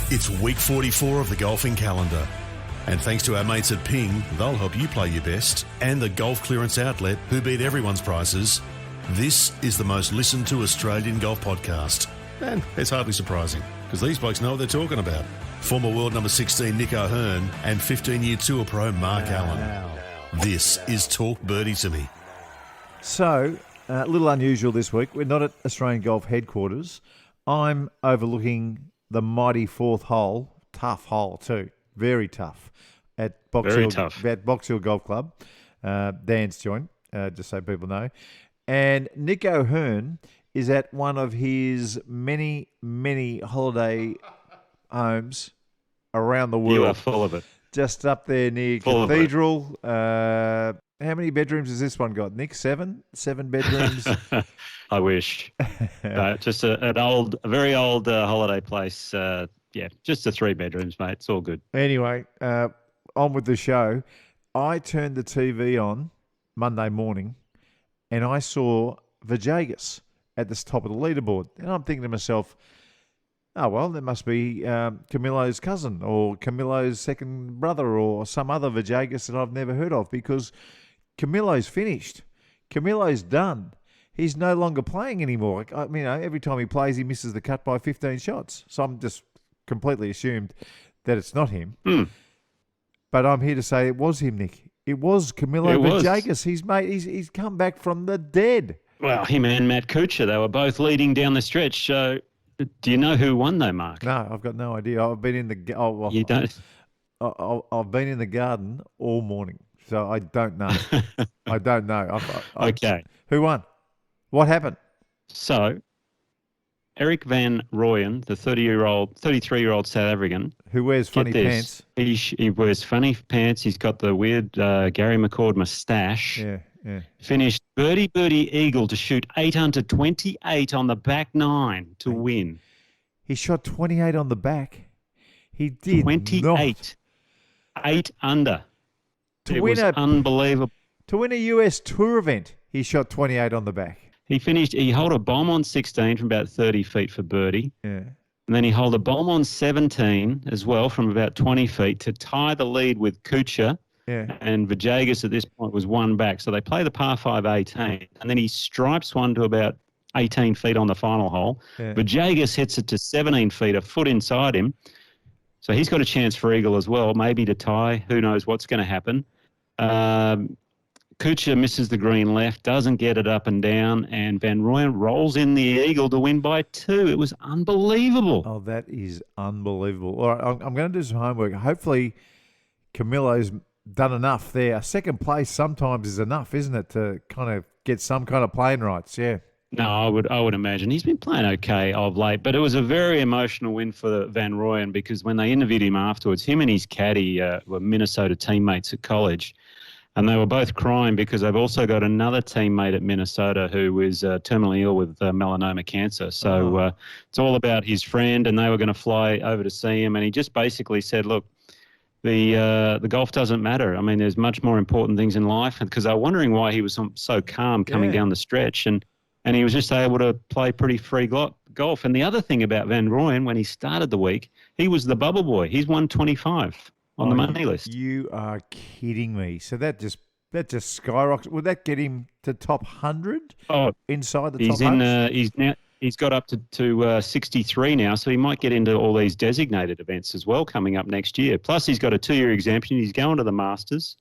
It's week 44 of the golfing calendar. And thanks to our mates at Ping, they'll help you play your best, and the Golf Clearance Outlet, who beat everyone's prices, this is the most listened to Australian golf podcast. And it's hardly surprising, because these blokes know what they're talking about. Former world number 16 Nick O'Hearn and 15-year tour pro Mark Allen. This is Talk Birdie to Me. So, a little unusual this week. We're not at Australian Golf headquarters. I'm overlooking the mighty fourth hole, tough hole too, very tough, at Box Hill Golf Club, Dan's joint, just so people know. And Nick O'Hearn is at one of his many, many holiday homes around the world. You are full of it. Just up there near Cathedral. How many bedrooms has this one got, Nick? Seven bedrooms? I wish. Just a very old holiday place. Just the 3 bedrooms, mate. It's all good. Anyway, on with the show. I turned the TV on Monday morning and I saw Vajagas at the top of the leaderboard. And I'm thinking to myself, oh, well, that must be Camilo's cousin or Camilo's second brother or some other Vajagas that I've never heard of, because Camilo's finished. Camilo's done. He's no longer playing anymore. I mean, every time he plays, he misses the cut by 15 shots. So I'm just completely assumed that it's not him. But I'm here to say it was him, Nick. It was Camilo Vajagas. He's come back from the dead. Well, him and Matt Kuchar, they were both leading down the stretch. So do you know who won though, Mark? No, I've got no idea. I've been in the you don't. I've been in the garden all morning, so I don't know. I don't know. Okay. Who won? What happened? So, Erik Van Rooyen, the 33-year-old South African, who wears funny pants. He wears funny pants. He's got the weird Gary McCord moustache. Yeah. Finished birdie eagle to shoot 8 under 28 on the back 9 to win. He shot 28 on the back. He did 28. Not. 8 under. It was unbelievable. To win a US Tour event, he shot 28 on the back. He held a bomb on 16 from about 30 feet for birdie. Yeah. And then he held a bomb on 17 as well from about 20 feet to tie the lead with Kuchar. Yeah. And Vajagas at this point was 1 back. So they play the par 5 18. And then he stripes one to about 18 feet on the final hole. Yeah. Vajagas hits it to 17 feet, a foot inside him. So he's got a chance for eagle as well, maybe to tie. Who knows what's going to happen. Kuchar misses the green left, doesn't get it up and down, and Van Rooyen rolls in the eagle to win by 2. It was unbelievable. Oh, that is unbelievable. All right, I'm going to do some homework. Hopefully Camilo's done enough there. Second place sometimes is enough, isn't it, to kind of get some kind of playing rights? Yeah. No, I would imagine. He's been playing okay of late, but it was a very emotional win for Van Rooyen, because when they interviewed him afterwards, him and his caddy were Minnesota teammates at college. And they were both crying because they've also got another teammate at Minnesota who is terminally ill with melanoma cancer. So it's all about his friend, and they were going to fly over to see him. And he just basically said, look, the golf doesn't matter. I mean, there's much more important things in life. Because they were wondering why he was so calm coming down the stretch. And he was just able to play pretty free golf. And the other thing about Van Rooyen, when he started the week, he was the bubble boy. He's 125. On the money list. You are kidding me. So that just skyrocketed. Would that get him to top 100? Oh, inside the top 100? He's got up to 63 now, so he might get into all these designated events as well coming up next year. Plus, he's got a 2-year exemption. He's going to the Masters.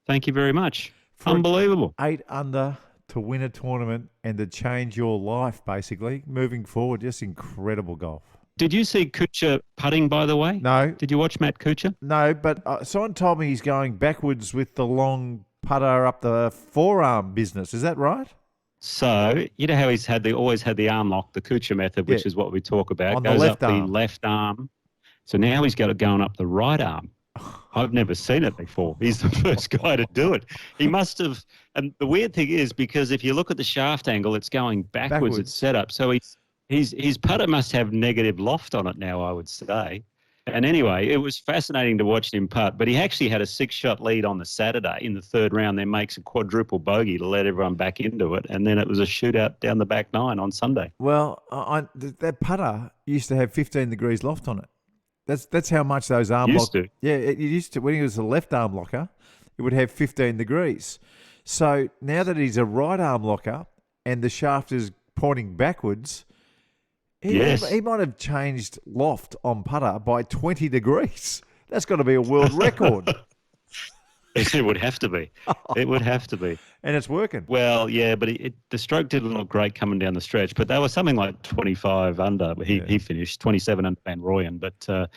Thank you very much. Unbelievable. 8 under to win a tournament and to change your life, basically, moving forward. Just incredible golf. Did you see Kuchar putting, by the way? No. Did you watch Matt Kuchar? No, but someone told me he's going backwards with the long putter up the forearm business. Is that right? So, you know how he's always had the arm lock, the Kuchar method, which is what we talk about. On goes the left up arm. The left arm. So now he's got it going up the right arm. I've never seen it before. He's the first guy to do it. He must have. And the weird thing is, because if you look at the shaft angle, it's going backwards. It's set up. So his putter must have negative loft on it now, I would say. And anyway, it was fascinating to watch him putt. But he actually had a 6-shot lead on the Saturday in the 3rd round, then makes a quadruple bogey to let everyone back into it. And then it was a shootout down the back 9 on Sunday. Well, that putter used to have 15 degrees loft on it. That's how much those arm Used lock. to. Yeah, it used to. When he was a left arm locker, it would have 15 degrees. So now that he's a right arm locker and the shaft is pointing backwards, Yes. he might have changed loft on putter by 20 degrees. That's got to be a world record. It would have to be. It would have to be. And it's working. Well, yeah, but the stroke didn't look great coming down the stretch, but they were something like 25 under. He finished 27 under Van Rooyen, but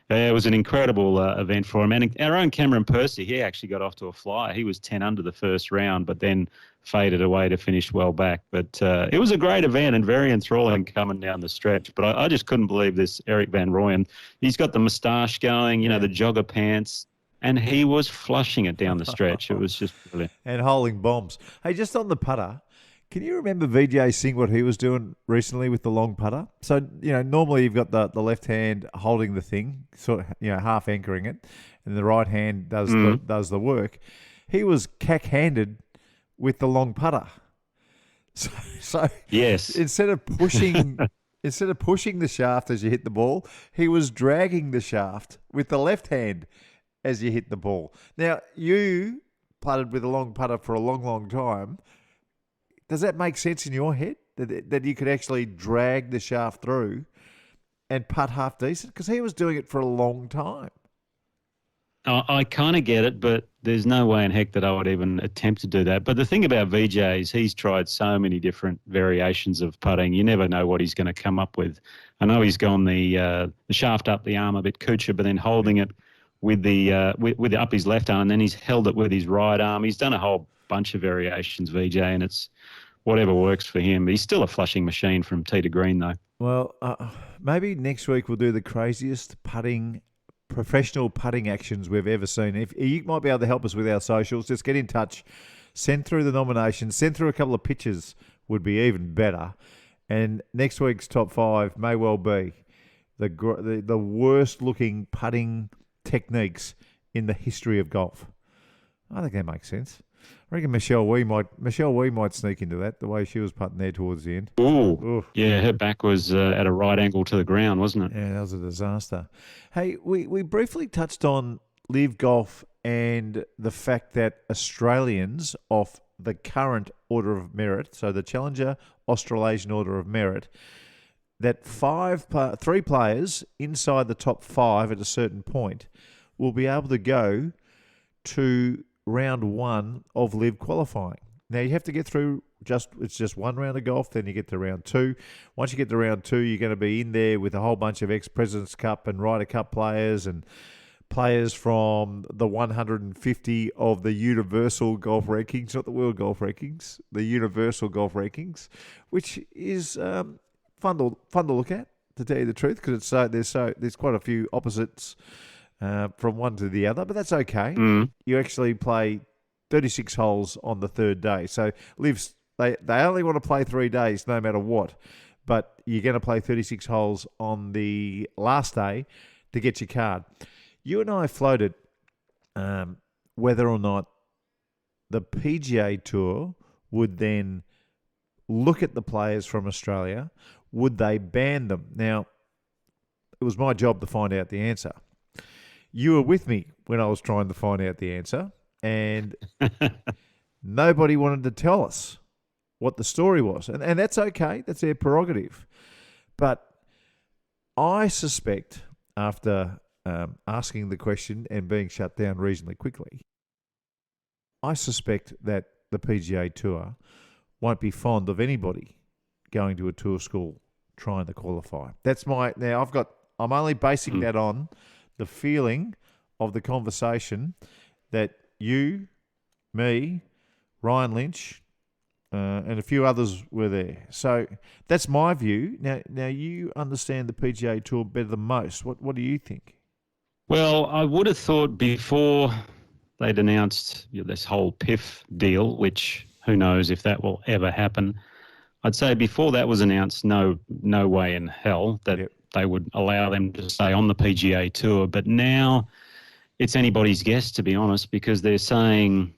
it was an incredible event for him. And our own Cameron Percy, he actually got off to a flyer. He was 10 under the first round, but then faded away to finish well back. But it was a great event and very enthralling coming down the stretch. But I just couldn't believe this Erik Van Rooyen. He's got the moustache going, the jogger pants. And he was flushing it down the stretch. It was just brilliant. And holding bombs. Hey, just on the putter, can you remember VJ Singh, what he was doing recently with the long putter? So, normally you've got the left hand holding the thing, sort of, half anchoring it, and the right hand does the work. He was cack-handed with the long putter. So yes, instead of pushing the shaft as you hit the ball, he was dragging the shaft with the left hand as you hit the ball. Now, you putted with a long putter for a long, long time. Does that make sense in your head that you could actually drag the shaft through and putt half decent? Because he was doing it for a long time. I kind of get it, but there's no way in heck that I would even attempt to do that. But the thing about VJ is he's tried so many different variations of putting. You never know what he's going to come up with. I know he's gone the shaft up the arm a bit coocher, but then holding it with with up his left arm, and then he's held it with his right arm. He's done a whole bunch of variations, VJ, and it's whatever works for him. He's still a flushing machine from tee to green, though. Well, maybe next week we'll do the craziest professional putting actions we've ever seen. If you might be able to help us with our socials, just get in touch, send through the nominations, send through a couple of pictures would be even better. And next week's top 5 may well be the worst looking putting techniques in the history of golf. I think that makes sense. I reckon Michelle Wee might sneak into that, the way she was putting there towards the end. Ooh. Yeah, her back was at a right angle to the ground, wasn't it? Yeah, that was a disaster. Hey, we briefly touched on LIV Golf and the fact that Australians off the current Order of Merit, so the Challenger Australasian Order of Merit, that 3 players inside the top 5 at a certain point will be able to go to round 1 of LIV qualifying. Now, you have to get through it's just one round of golf, then you get to round 2. Once you get to round 2, you're going to be in there with a whole bunch of ex-President's Cup and Ryder Cup players and players from the 150 of the Universal Golf Rankings, not the World Golf Rankings, the Universal Golf Rankings, which is fun to look at, to tell you the truth, because there's quite a few opposites from one to the other, but that's okay. You actually play 36 holes on the third day. So they only want to play 3 days no matter what, but you're going to play 36 holes on the last day to get your card. You and I floated whether or not the PGA Tour would then look at the players from Australia. Would they ban them? Now, it was my job to find out the answer. You were with me when I was trying to find out the answer, and nobody wanted to tell us what the story was. And that's okay. That's their prerogative. But I suspect, after asking the question and being shut down reasonably quickly, I suspect that the PGA Tour won't be fond of anybody going to a tour school trying to qualify. I'm only basing that on the feeling of the conversation that you, me, Ryan Lynch, and a few others were there. So that's my view. Now you understand the PGA Tour better than most. What do you think? Well, I would have thought before they'd announced this whole PIF deal, which who knows if that will ever happen. I'd say before that was announced, no way in hell that they would allow them to stay on the PGA Tour. But now it's anybody's guess, to be honest, because they're saying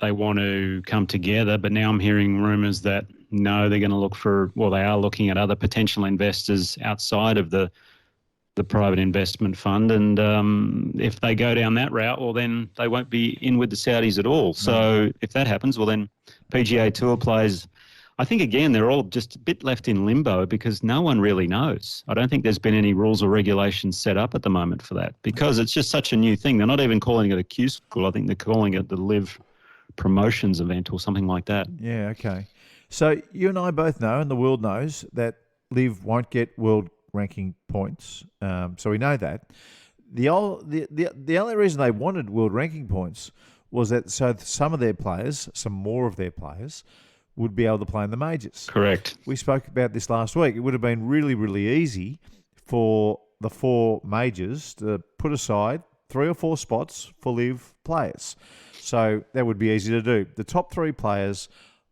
they want to come together. But now I'm hearing rumours that no, they're going to they are looking at other potential investors outside of the the private investment fund. And if they go down that route, well, then they won't be in with the Saudis at all. So if that happens, well, then PGA Tour players, I think, again, they're all just a bit left in limbo because no one really knows. I don't think there's been any rules or regulations set up at the moment for that because it's just such a new thing. They're not even calling it a Q School. I think they're calling it the LIV Promotions event or something like that. Yeah, okay. So you and I both know, and the world knows, that LIV won't get world ranking points. So we know that. The only reason they wanted world ranking points was that so some of their players, some more of their players, would be able to play in the majors. Correct. We spoke about this last week. It would have been really, really easy for the 4 majors to put aside 3 or 4 spots for LIV players. So that would be easy to do. The top 3 players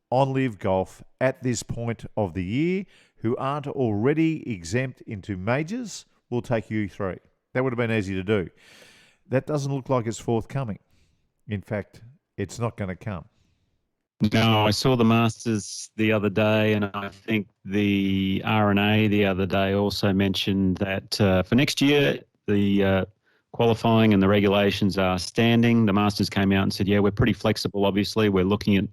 on LIV Golf at this point of the year who aren't already exempt into majors will take U3. That would have been easy to do. That doesn't look like it's forthcoming. In fact, it's not going to come. No, I saw the Masters the other day, and I think the R&A the other day also mentioned that for next year, the qualifying and the regulations are standing. The Masters came out and said, yeah, we're pretty flexible, obviously. We're looking at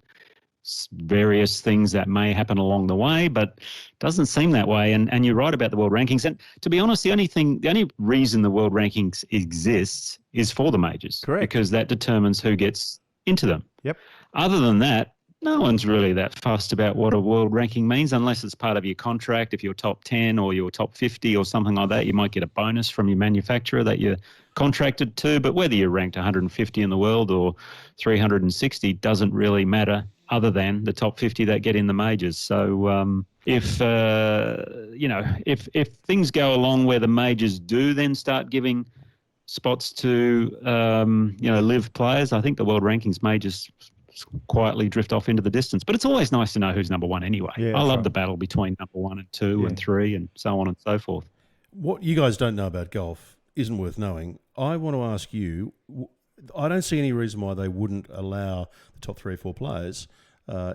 various things that may happen along the way, but it doesn't seem that way. And you're right about the world rankings. And to be honest, the only reason the world rankings exists is for the majors. Correct. Because that determines who gets into them. Yep. Other than that, no one's really that fussed about what a world ranking means unless it's part of your contract. If you're top 10 or you're top 50 or something like that, you might get a bonus from your manufacturer that you're contracted to. But whether you're ranked 150 in the world or 360 doesn't really matter other than the top 50 that get in the majors. So if things go along where the majors do then start giving spots to, LIV players, I think the world rankings may just quietly drift off into the distance. But it's always nice to know who's number 1 anyway. Yeah, I love the battle between number 1 and 2 and 3 and so on and so forth. What you guys don't know about golf isn't worth knowing. I want to ask you, I don't see any reason why they wouldn't allow the top 3 or 4 players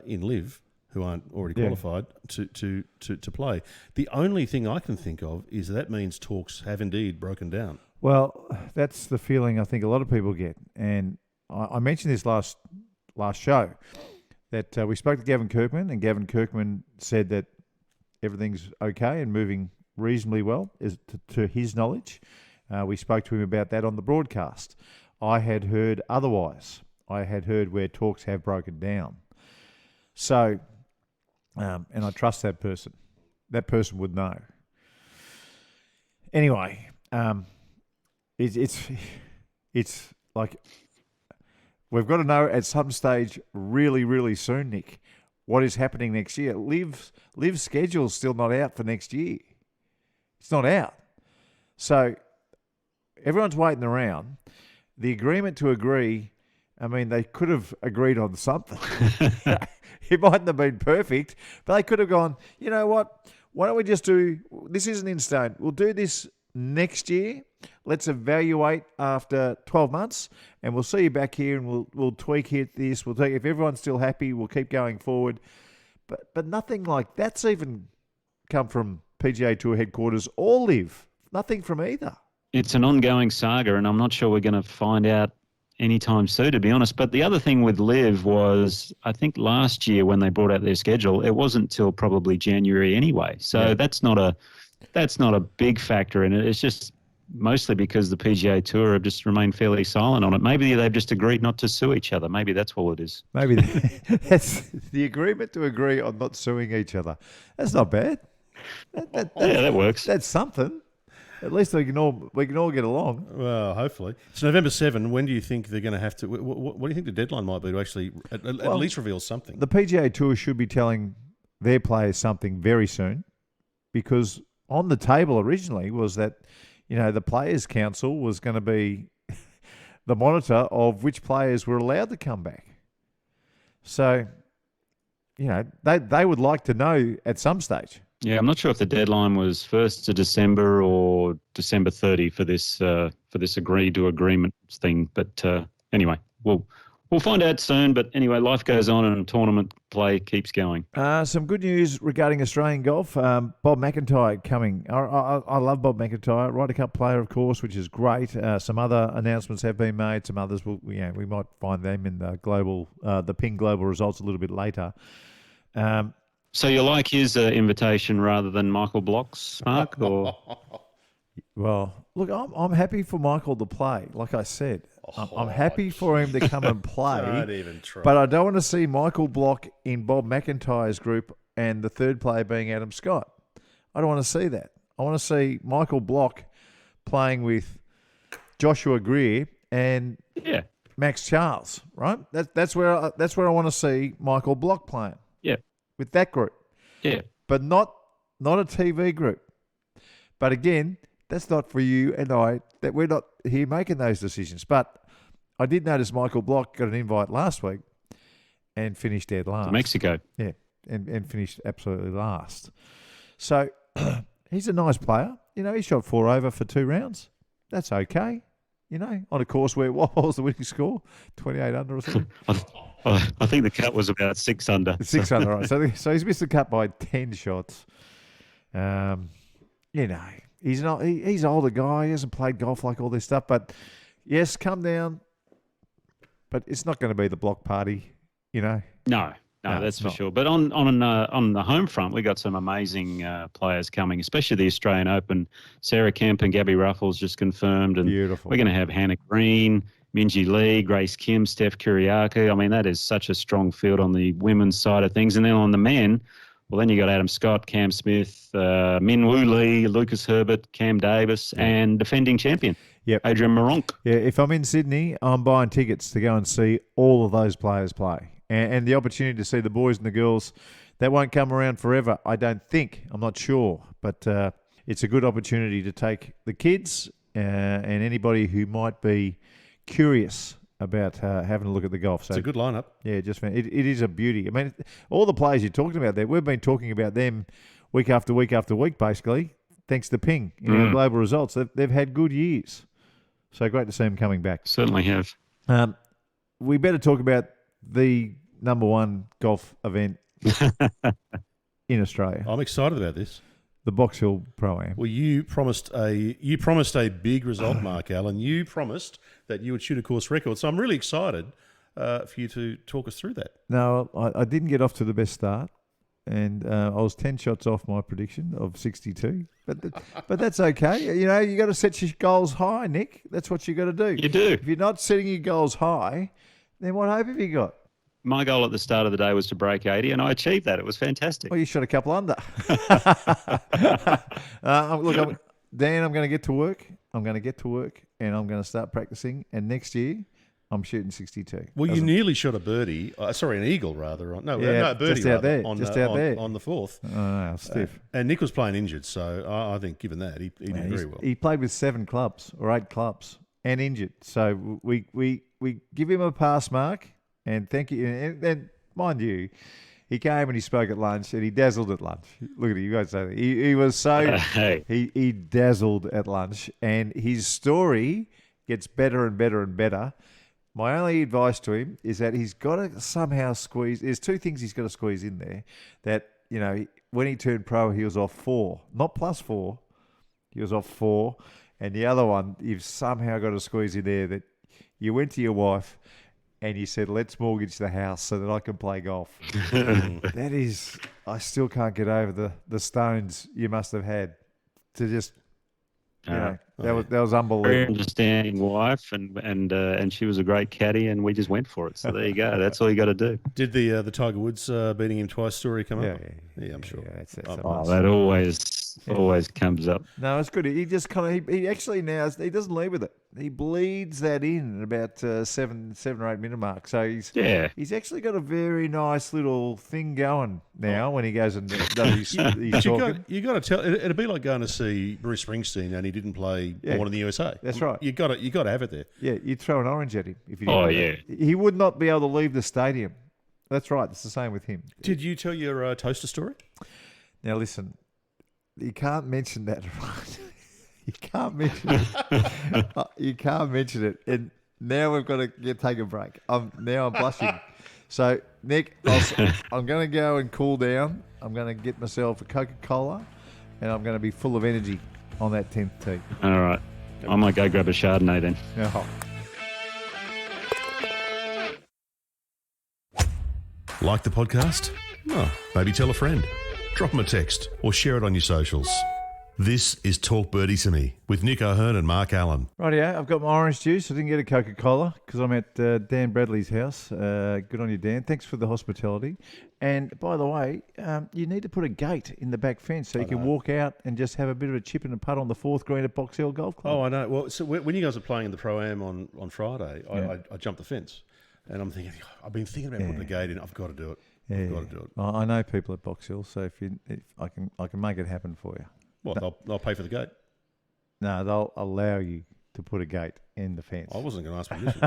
in LIV who aren't already qualified to play. The only thing I can think of is that means talks have indeed broken down. Well, that's the feeling I think a lot of people get. And I mentioned this last show that we spoke to Gavin Kirkman, and Gavin Kirkman said that everything's okay and moving reasonably well, to his knowledge. We spoke to him about that on the broadcast. I had heard otherwise. I had heard where talks have broken down. So, and I trust that person. That person would know. Anyway, it's like we've got to know at some stage really, really soon, Nick, what is happening next year. LIV's schedule's still not out for next year. It's not out. So everyone's waiting around. The agreement to agree, I mean, they could have agreed on something. It mightn't have been perfect, but they could have gone, you know what, why don't we just do, this isn't in stone. We'll do this next year. Let's evaluate after 12 months, and we'll see you back here, and we'll tweak this. We'll take, if everyone's still happy, we'll keep going forward. But nothing like that's even come from PGA Tour headquarters or LIV. Nothing from either. It's an ongoing saga, and I'm not sure we're going to find out anytime soon, to be honest. But the other thing with LIV was, I think last year when they brought out their schedule, it wasn't till probably January anyway. So that's not a big factor in it. It's just mostly because the PGA Tour have just remained fairly silent on it. Maybe they've just agreed not to sue each other. Maybe that's all it is. Maybe that's the agreement to agree on not suing each other. That's not bad. That works. That's something. At least we can all get along. Well, hopefully. It's November 7. When do you think they're going to have to? What do you think the deadline might be to actually at least reveal something? The PGA Tour should be telling their players something very soon, because on the table originally was that, the Players' Council was going to be the monitor of which players were allowed to come back. So, they would like to know at some stage. Yeah, I'm not sure if the deadline was 1st of December or December 30 for this agreed to agreement thing. But anyway, we'll We'll find out soon, but anyway, life goes on and tournament play keeps going. Some good news regarding Australian golf. Bob McIntyre coming. I love Bob McIntyre. Ryder Cup player, of course, which is great. Some other announcements have been made. Some others, we might find them in the Ping Global results a little bit later. So you like his invitation rather than Michael Block's, Mark? Or Well, look, I'm happy for Michael to play. Like I said, I'm happy for him to come and play. Don't even try. But I don't want to see Michael Block in Bob McIntyre's group and the third player being Adam Scott. I don't want to see that. I want to see Michael Block playing with Joshua Greer and Max Charles. Right? That's where I want to see Michael Block playing. Yeah, with that group. Yeah, but not a TV group. But again, that's not for you and I. That we're not here making those decisions. But I did notice Michael Block got an invite last week and finished dead last. to Mexico. Yeah, and finished absolutely last. So he's a nice player. You know, he shot 4 over for 2 rounds. That's okay. You know, on a course where what was the winning score? 28 under or something? I think the cut was about 6 under. 6 under, right. So he's missed the cut by 10 shots. You know, he's not. He's an older guy. He hasn't played golf like all this stuff. But yes, come down. But it's not going to be the block party. You know. No, that's for sure. But on the home front, we got some amazing players coming, especially the Australian Open. Sarah Kemp and Gabby Ruffles just confirmed, and beautiful. We're going to have Hannah Green, Minjee Lee, Grace Kim, Steph Kyriakou. I mean, that is such a strong field on the women's side of things. And then on the men, well, then you got Adam Scott, Cam Smith, Min Woo Lee, Lucas Herbert, Cam Davis, and defending champion, Adrian Moronk. Yeah, if I'm in Sydney, I'm buying tickets to go and see all of those players play. And the opportunity to see the boys and the girls, that won't come around forever, I don't think. I'm not sure. But it's a good opportunity to take the kids and anybody who might be curious about having a look at the golf. So it's a good lineup. Yeah, it is a beauty. I mean, all the players you're talking about there, we've been talking about them week after week after week, basically, thanks to Ping in our global results. They've had good years. So great to see them coming back. Certainly have. We better talk about the number one golf event in Australia. I'm excited about this. The Box Hill Pro-Am. Well, you promised a big result, Mark Allen. You promised that you would shoot a course record. So I'm really excited for you to talk us through that. No, I didn't get off to the best start, and I was 10 shots off my prediction of 62. But that's okay. You know, you got to set your goals high, Nick. That's what you got to do. You do. If you're not setting your goals high, then what hope have you got? My goal at the start of the day was to break 80, and I achieved that. It was fantastic. Well, you shot a couple under. Look, Dan, I'm going to get to work. And I'm going to start practicing. And next year, I'm shooting 62. Well, you nearly shot a birdie. An eagle, rather. A birdie just out there. On the fourth. Oh, stiff. And Nick was playing injured, so I think given that, he did very well. He played with 7 clubs or 8 clubs and injured. So we give him a pass mark. And thank you. And mind you, he came and he spoke at lunch and he dazzled at lunch. Look at it. You guys say that. He was so... He dazzled at lunch. And his story gets better and better and better. My only advice to him is that he's got to somehow squeeze... There's 2 things he's got to squeeze in there. That, you know, when he turned pro, he was off 4. Not plus 4. He was off 4. And the other one, you've somehow got to squeeze in there that you went to your wife... And you said, let's mortgage the house so that I can play golf. That is, I still can't get over the stones you must have had to just, that was unbelievable. Very understanding wife, and she was a great caddy, and we just went for it. So there you go. That's all you got to do. Did the Tiger Woods beating him twice story come up? Yeah, I'm sure. Yeah, that always comes up. No, it's good. He just kind of he actually now he doesn't lead with it. He bleeds that in at about 7 or 8 minute mark. So he's actually got a very nice little thing going now when he goes and does his talking. You got to tell. It'd be like going to see Bruce Springsteen and he didn't play Born in the USA. That's right. You got to have it there. Yeah, you'd throw an orange at him if you didn't. He would not be able to leave the stadium. That's right. It's the same with him. Did you tell your toaster story? Now listen. You can't mention that, right? You can't mention it. You can't mention it. And Now we've got to take a break. I'm blushing. So, Nick, I'm going to go and cool down. I'm going to get myself a Coca-Cola, and I'm going to be full of energy on that 10th tee. All right. I might go grab a Chardonnay then. Oh. Like the podcast? Oh, maybe tell a friend. Drop them a text or share it on your socials. This is Talk Birdie to Me with Nick O'Hearn and Mark Allen. Rightio, I've got my orange juice. I didn't get a Coca-Cola because I'm at Dan Bradley's house. Good on you, Dan. Thanks for the hospitality. And by the way, you need to put a gate in the back fence so you can walk out and just have a bit of a chip and a putt on the 4th green at Box Hill Golf Club. Oh, I know. Well, so when you guys are playing in the Pro-Am on Friday, I jumped the fence. And I'm thinking, I've been thinking about putting a gate in. I've got to do it. I've got to do it. Well, I know people at Box Hill, so if I can make it happen for you. What? They'll pay for the gate? No, they'll allow you to put a gate in the fence. I wasn't going to ask permission.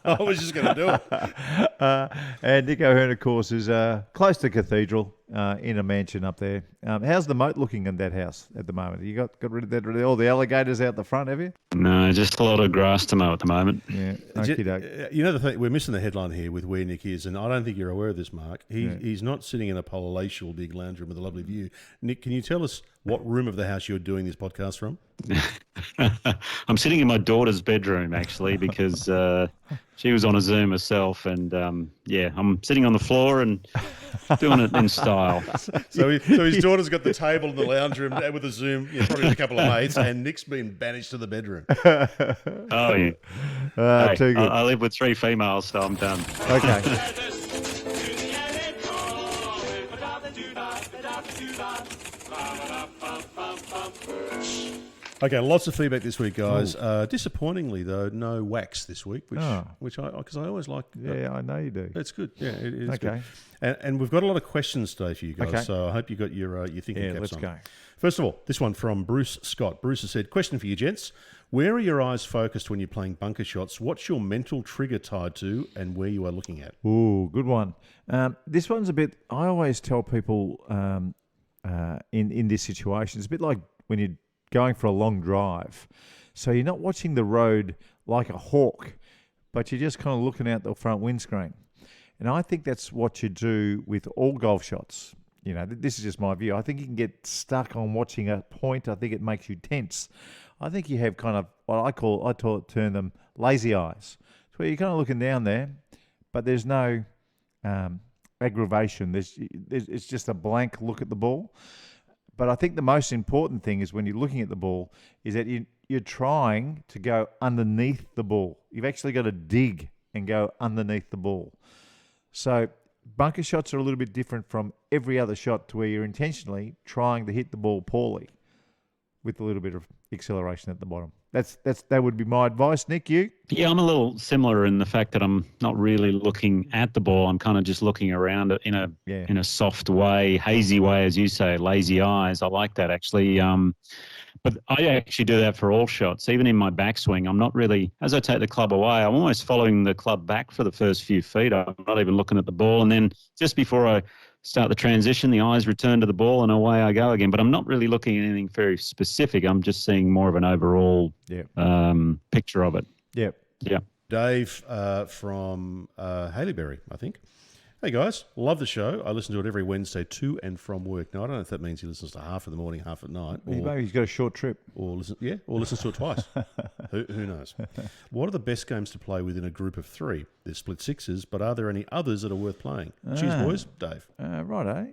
I was just going to do it. And Nick O'Hearn, of course, is close to Cathedral in a mansion up there. How's the moat looking in that house at the moment? You got rid of all the alligators out the front, have you? No, just a lot of grass to mow at the moment. Yeah. You know the thing, we're missing the headline here with where Nick is, and I don't think you're aware of this, Mark. He's not sitting in a palatial big lounge room with a lovely view. Nick, can you tell us what room of the house you're doing this podcast from? I'm sitting in my daughter's bedroom, actually, because she was on a Zoom herself. And, I'm sitting on the floor and doing it in style. So his daughter's got the table in the lounge room with a Zoom, probably with a couple of mates, and Nick's been banished to the bedroom. Oh, yeah. Too good. I live with 3 females, so I'm done. Okay. Okay, lots of feedback this week, guys. Disappointingly, though, no wax this week, because I always like. Yeah, I know you do. It's good. Yeah, it is okay. Good. And we've got a lot of questions today for you guys. Okay. So I hope you got your thinking caps on. Let's go. First of all, this one from Bruce Scott. Bruce has said, question for you, gents. Where are your eyes focused when you're playing bunker shots? What's your mental trigger tied to and where you are looking at? Ooh, good one. This one's a bit, I always tell people in this situation, it's a bit like when you're going for a long drive. So you're not watching the road like a hawk, but you're just kind of looking out the front windscreen. And I think that's what you do with all golf shots. This is just my view. I think you can get stuck on watching a point. I think it makes you tense. I think you have kind of what I term them lazy eyes. So where you're kind of looking down there, but there's no aggravation. It's just a blank look at the ball. But I think the most important thing is when you're looking at the ball is that you're trying to go underneath the ball. You've actually got to dig and go underneath the ball. So bunker shots are a little bit different from every other shot to where you're intentionally trying to hit the ball poorly with a little bit of acceleration at the bottom. That would be my advice. Nick, you? Yeah, I'm a little similar in the fact that I'm not really looking at the ball. I'm kind of just looking around it in a soft way, hazy way, as you say, lazy eyes. I like that actually. But I actually do that for all shots. Even in my backswing, I'm not really, as I take the club away, I'm almost following the club back for the first few feet. I'm not even looking at the ball. And then just before I start the transition, the eyes return to the ball and away I go again. But I'm not really looking at anything very specific. I'm just seeing more of an overall picture of it. Yep. Yeah. Dave from Haileybury, I think. Hey guys, love the show. I listen to it every Wednesday to and from work. Now I don't know if that means he listens to half in the morning, half at night. Maybe he's got a short trip. Or listens to it twice. Who knows? What are the best games to play within a group of 3? There's split sixes, but are there any others that are worth playing? Cheers, boys. Dave. Righto.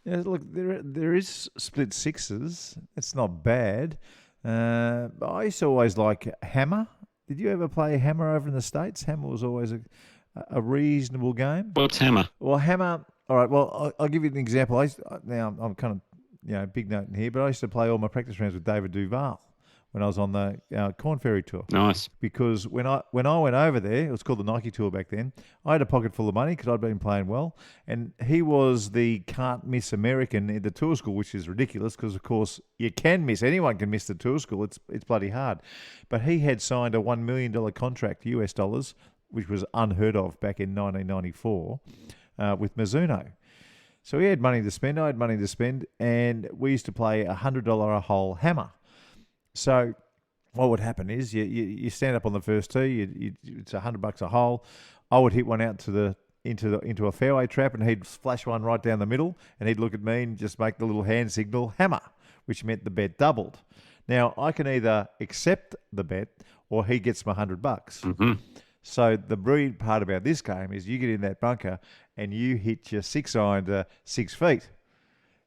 Yeah, look, there is split sixes. It's not bad. But I used to always like Hammer. Did you ever play Hammer over in the States? Hammer was always a reasonable game. What's Hammer? Well, Hammer. All right. Well, I'll give you an example. Now I'm kind of big note in here, but I used to play all my practice rounds with David Duval when I was on the Corn Ferry tour. Nice. Because when I went over there, it was called the Nike Tour back then. I had a pocket full of money because I'd been playing well, and he was the can't miss American in the tour school, which is ridiculous because of course you can miss. Anyone can miss the tour school. It's bloody hard. But he had signed a $1 million contract, US dollars, which was unheard of back in 1994, with Mizuno. So he had money to spend, I had money to spend, and we used to play $100 a hole Hammer. So what would happen is you stand up on the first tee. It's $100 a hole. I would hit one out to into a fairway trap, and he'd flash one right down the middle, and he'd look at me and just make the little hand signal hammer, which meant the bet doubled. Now I can either accept the bet or he gets my $100. Mm-hmm. So the brilliant part about this game is you get in that bunker and you hit your 6-iron to 6 feet.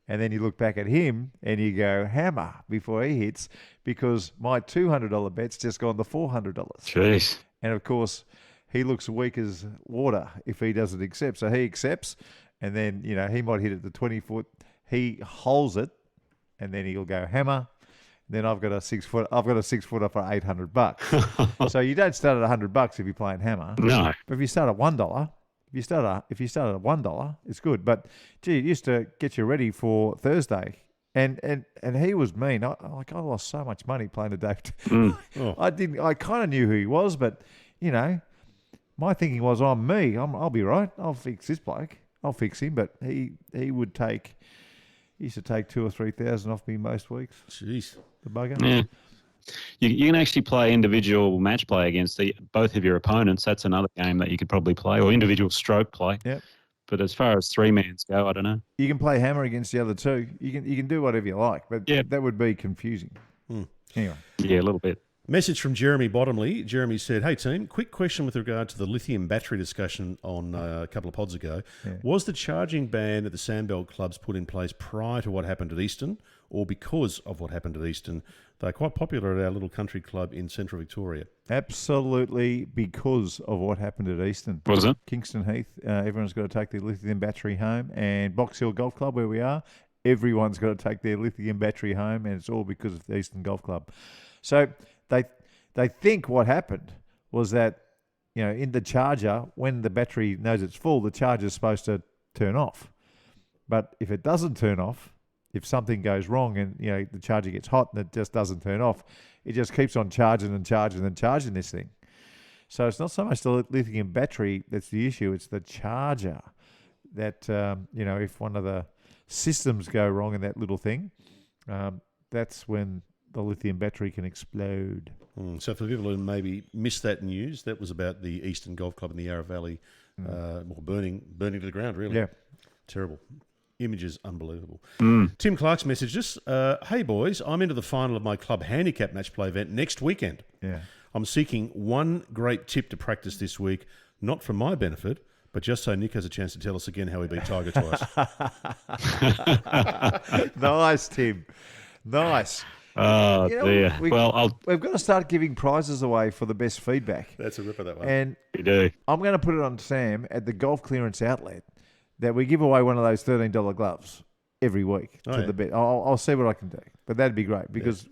And then you look back at him and you go hammer before he hits, because my $200 bet's just gone to $400. Jeez. And of course, he looks weak as water if he doesn't accept. So he accepts, and then, he might hit it to 20 foot. He holds it, and then he'll go hammer. Then I've got a 6 foot. I've got a 6 footer for $800. So you don't start at $100 if you're playing hammer. No. But if you start at $1, if you start at $1, it's good. But gee, it used to get you ready for Thursday. And he was mean. I lost so much money playing the day. I kind of knew who he was, but my thinking was, I'm me. I'll be right. I'll fix this bloke. I'll fix him. But he used to take 2,000 or 3,000 off me most weeks. Jeez, the bugger. Yeah. You can actually play individual match play against both of your opponents. That's another game that you could probably play, or individual stroke play. Yep. But as far as 3-mans go, I don't know. You can play hammer against the other two. You can do whatever you like, but that would be confusing. Anyway. Yeah, a little bit. Message from Jeremy Bottomley. Jeremy said, "Hey team, quick question with regard to the lithium battery discussion on a couple of pods ago. Yeah. Was the charging ban at the Sandbelt clubs put in place prior to what happened at Easton, or because of what happened at Easton? They're quite popular at our little country club in central Victoria." Absolutely, because of what happened at Easton. Was it? Kingston Heath, everyone's got to take their lithium battery home, and Box Hill Golf Club, where we are, everyone's got to take their lithium battery home, and it's all because of the Eastern Golf Club. So they think what happened was that, in the charger, when the battery knows it's full, the charger's supposed to turn off. But if it doesn't turn off, if something goes wrong and the charger gets hot and it just doesn't turn off, it just keeps on charging and charging and charging this thing. So it's not so much the lithium battery that's the issue; it's the charger. That if one of the systems go wrong in that little thing, that's when the lithium battery can explode. So for people who maybe missed that news, that was about the Eastern Golf Club in the Yarra Valley, burning to the ground, really. Yeah. Terrible. Images unbelievable. Tim Clark's messaged us, "Hey boys, I'm into the final of my club handicap match play event next weekend. Yeah. I'm seeking one great tip to practice this week, not for my benefit, but just so Nick has a chance to tell us again how he beat Tiger twice." Nice, Tim. Nice. Oh, dear. We've got to start giving prizes away for the best feedback. That's a ripper, that one. And You do. I'm going to put it on Sam at the Golf Clearance Outlet that we give away one of those $13 gloves every week to the bet. I'll see what I can do, but that'd be great because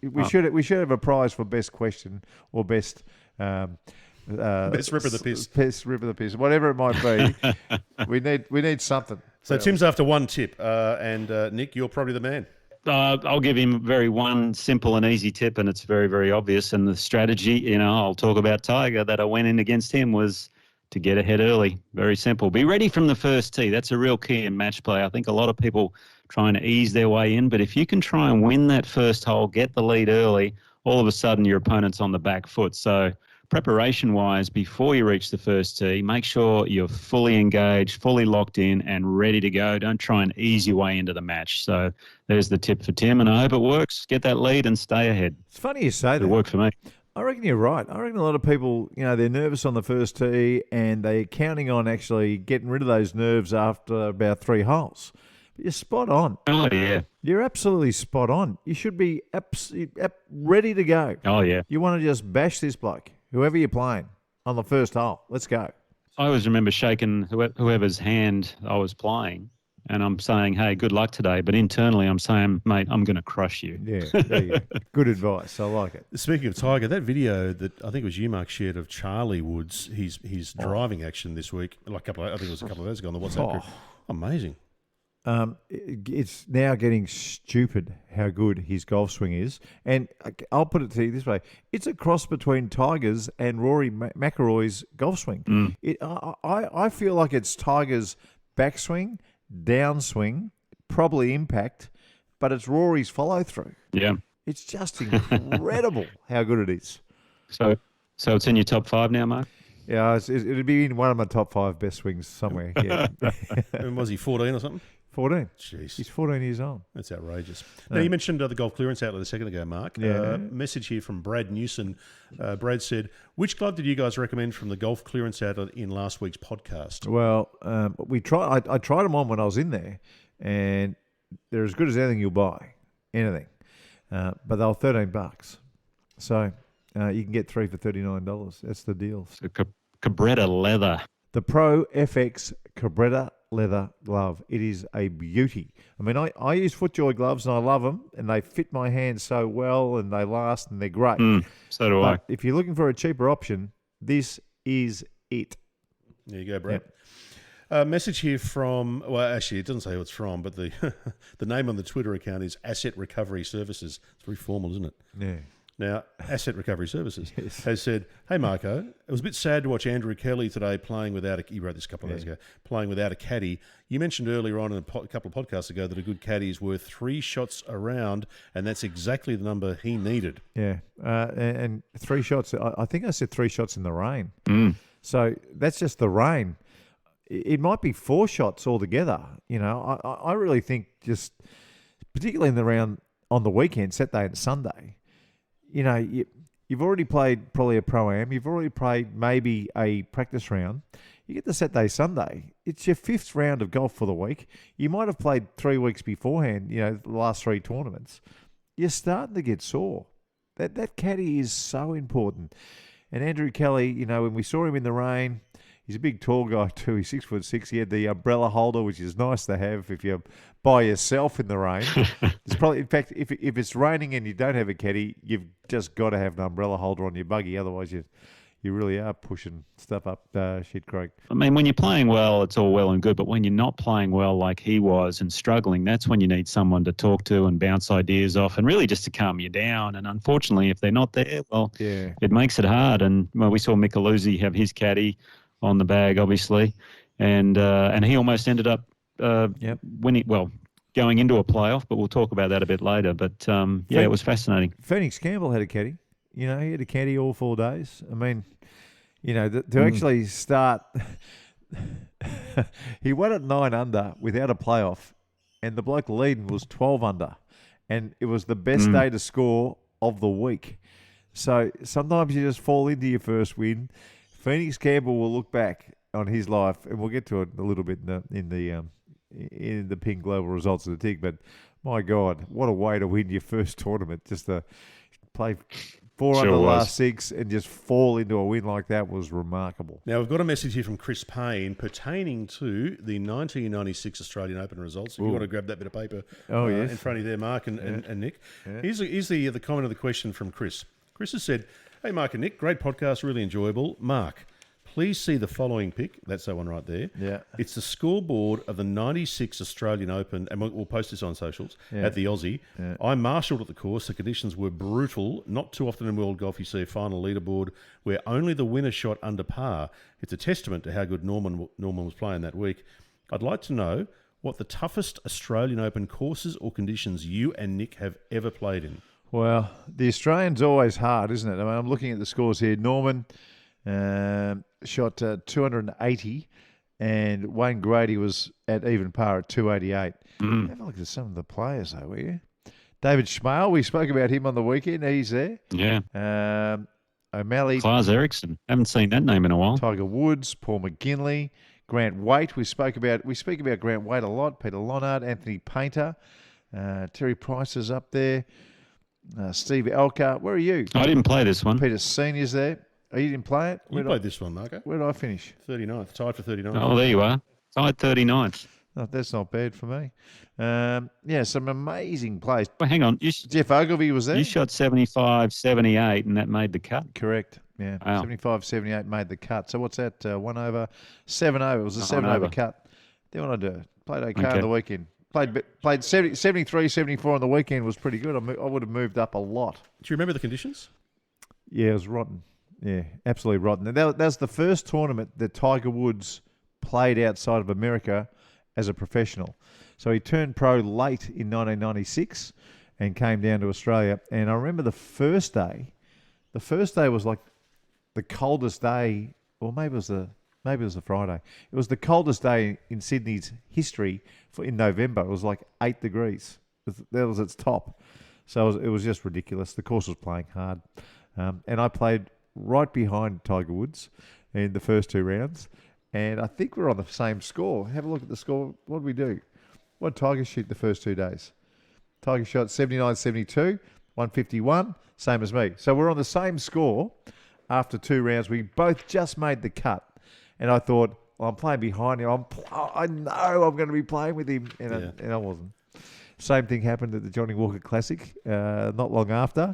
we should have a prize for best question or best best rip of the piss. Best rip of the piss, whatever it might be. we need something. So Tim's after one tip, and Nick, you're probably the man. I'll give him one simple and easy tip, and it's very, very obvious. And the strategy, I'll talk about Tiger that I went in against him was to get ahead early. Very simple. Be ready from the first tee. That's a real key in match play. I think a lot of people trying to ease their way in, but if you can try and win that first hole, get the lead early, all of a sudden your opponent's on the back foot. So preparation-wise, before you reach the first tee, make sure you're fully engaged, fully locked in, and ready to go. Don't try and ease your way into the match. So there's the tip for Tim, and I hope it works. Get that lead and stay ahead. It's funny you say that. It worked for me. I reckon you're right. I reckon a lot of people, they're nervous on the first tee, and they're counting on actually getting rid of those nerves after about 3 holes. But you're spot on. Oh, yeah. You're absolutely spot on. You should be ready to go. Oh, yeah. You want to just bash this bloke, whoever you're playing, on the first hole. Let's go. I always remember shaking whoever's hand I was playing, and I'm saying, hey, good luck today. But internally, I'm saying, mate, I'm going to crush you. Yeah, there you go. Good advice. I like it. Speaking of Tiger, that video that I think it was you, Mark, shared of Charlie Woods, his driving action this week, I think it was a couple of days ago on the WhatsApp group. Amazing. It's now getting stupid how good his golf swing is. And I'll put it to you this way. It's a cross between Tiger's and Rory McIlroy's golf swing. I feel like it's Tiger's backswing, downswing, probably impact, but it's Rory's follow-through. Yeah. It's just incredible how good it is. So it's in your top 5 now, Mark? Yeah, it'd be in one of my top 5 best swings somewhere. Yeah, And was he 14 or something? 14. Jeez. He's 14 years old. That's outrageous. Now, you mentioned the golf clearance outlet a second ago, Mark. Yeah. Message here from Brad Newson. Brad said, which club did you guys recommend from the golf clearance outlet in last week's podcast? Well, I tried them on when I was in there, and they're as good as anything you'll buy, anything. But they were $13. So you can get 3 for $39. That's the deal. So Cabretta leather. The Pro FX Cabretta leather glove. It is a beauty. I mean, I use FootJoy gloves and I love them, and they fit my hands so well, and they last, and they're great. So do But if you're looking for a cheaper option, this is it. There you go, Brad. Yep. Message here from, well, actually, it doesn't say who it's from, but the the name on the Twitter account is Asset Recovery Services. It's very formal, isn't it? Yeah. Now, Asset Recovery Services Yes. has said, hey, Marco, it was a bit sad to watch Andrew Kelly today playing without he wrote this a couple of days ago, playing without a caddy. You mentioned earlier on in a couple of podcasts ago that a good caddy is worth 3 shots around, and that's exactly the number he needed. Yeah. And 3 shots, I think I said 3 shots in the rain. So that's just the rain. It might be 4 shots altogether. You know, I really think just, particularly in the round on the weekend, Saturday and Sunday, you know, you've already played probably a Pro-Am. You've already played maybe a practice round. You get the Saturday, Sunday. It's your 5th round of golf for the week. You might have played 3 weeks beforehand, you know, the last 3 tournaments. You're starting to get sore. That caddy is so important. And Andrew Kelly, you know, when we saw him in the rain, he's a big tall guy too. He's 6'6". He had the umbrella holder, which is nice to have if you're by yourself in the rain. It's probably, in fact, if it's raining and you don't have a caddy, you've just got to have an umbrella holder on your buggy. Otherwise, you really are pushing stuff up shit creek. I mean, when you're playing well, it's all well and good. But when you're not playing well like he was and struggling, that's when you need someone to talk to and bounce ideas off and really just to calm you down. And unfortunately, if they're not there, well, it makes it hard. And well, we saw Micheluzzi have his caddy on the bag, obviously, and he almost ended up winning. Well, going into a playoff, but we'll talk about that a bit later. But it was fascinating. Phoenix Campbell had a caddy. You know, he had a caddy all 4 days. I mean, you know, to actually start, he won at 9 under without a playoff, and the bloke leading was 12 under, and it was the best day to score of the week. So sometimes you just fall into your first win. Phoenix Campbell will look back on his life, and we'll get to it a little bit in the Ping Global Results of the TIG. But my God, what a way to win your first tournament! Just to play 4 under the last 6 and just fall into a win like that was remarkable. Now, we've got a message here from Chris Payne pertaining to the 1996 Australian Open results. If you want to grab that bit of paper in front of you there, Mark and Nick. Yeah. Here's the comment of the question from Chris. Chris has said, hey, Mark and Nick, great podcast, really enjoyable. Mark, please see the following pic. That's that one right there. Yeah. It's the scoreboard of the 96 Australian Open, and we'll post this on socials, at the Aussie. Yeah. I marshalled at the course. The conditions were brutal. Not too often in world golf you see a final leaderboard where only the winner shot under par. It's a testament to how good Norman was playing that week. I'd like to know what the toughest Australian Open courses or conditions you and Nick have ever played in. Well, the Australian's always hard, isn't it? I mean, I'm looking at the scores here. Norman shot 280, and Wayne Grady was at even par at 288. Have a look at some of the players, though, will you? David Schmale, we spoke about him on the weekend. He's there. Yeah. O'Malley. Klaas Eriksson. Haven't seen that name in a while. Tiger Woods, Paul McGinley, Grant Waite. We speak about Grant Waite a lot. Peter Lonard, Anthony Painter, Terry Price is up there. Steve Elker. Where are you? I didn't play this one. Peter Senior's there. Oh, you didn't play it? You played this one, Marco. Where did I finish? 39th. Tied for 39th. Oh, there you are. Tied 39th. Oh, that's not bad for me. Some amazing plays. Well, hang on. Jeff Ogilvy was there. You shot 75, 78, and that made the cut. Correct. Yeah. Wow. 75, 78 made the cut. So what's that? 1 over, 7 over. It was a 7 over cut. Then what I do? Played okay on the weekend. Played 73, 74 on the weekend was pretty good. I would have moved up a lot. Do you remember the conditions? Yeah, it was rotten. Yeah, absolutely rotten. And that was the first tournament that Tiger Woods played outside of America as a professional. So he turned pro late in 1996, and came down to Australia. And I remember the first day was like the coldest day, or maybe it was a Friday. It was the coldest day in Sydney's history in November. It was like 8 degrees. That was its top. So it was just ridiculous. The course was playing hard. And I played right behind Tiger Woods in the first 2 rounds. And I think we're on the same score. Have a look at the score. What did we do? What did Tiger shoot the first 2 days? Tiger shot 79-72, 151, same as me. So we're on the same score after 2 rounds. We both just made the cut. And I thought, well, I'm playing behind him. I know I'm going to be playing with him. And I wasn't. Same thing happened at the Johnny Walker Classic not long after.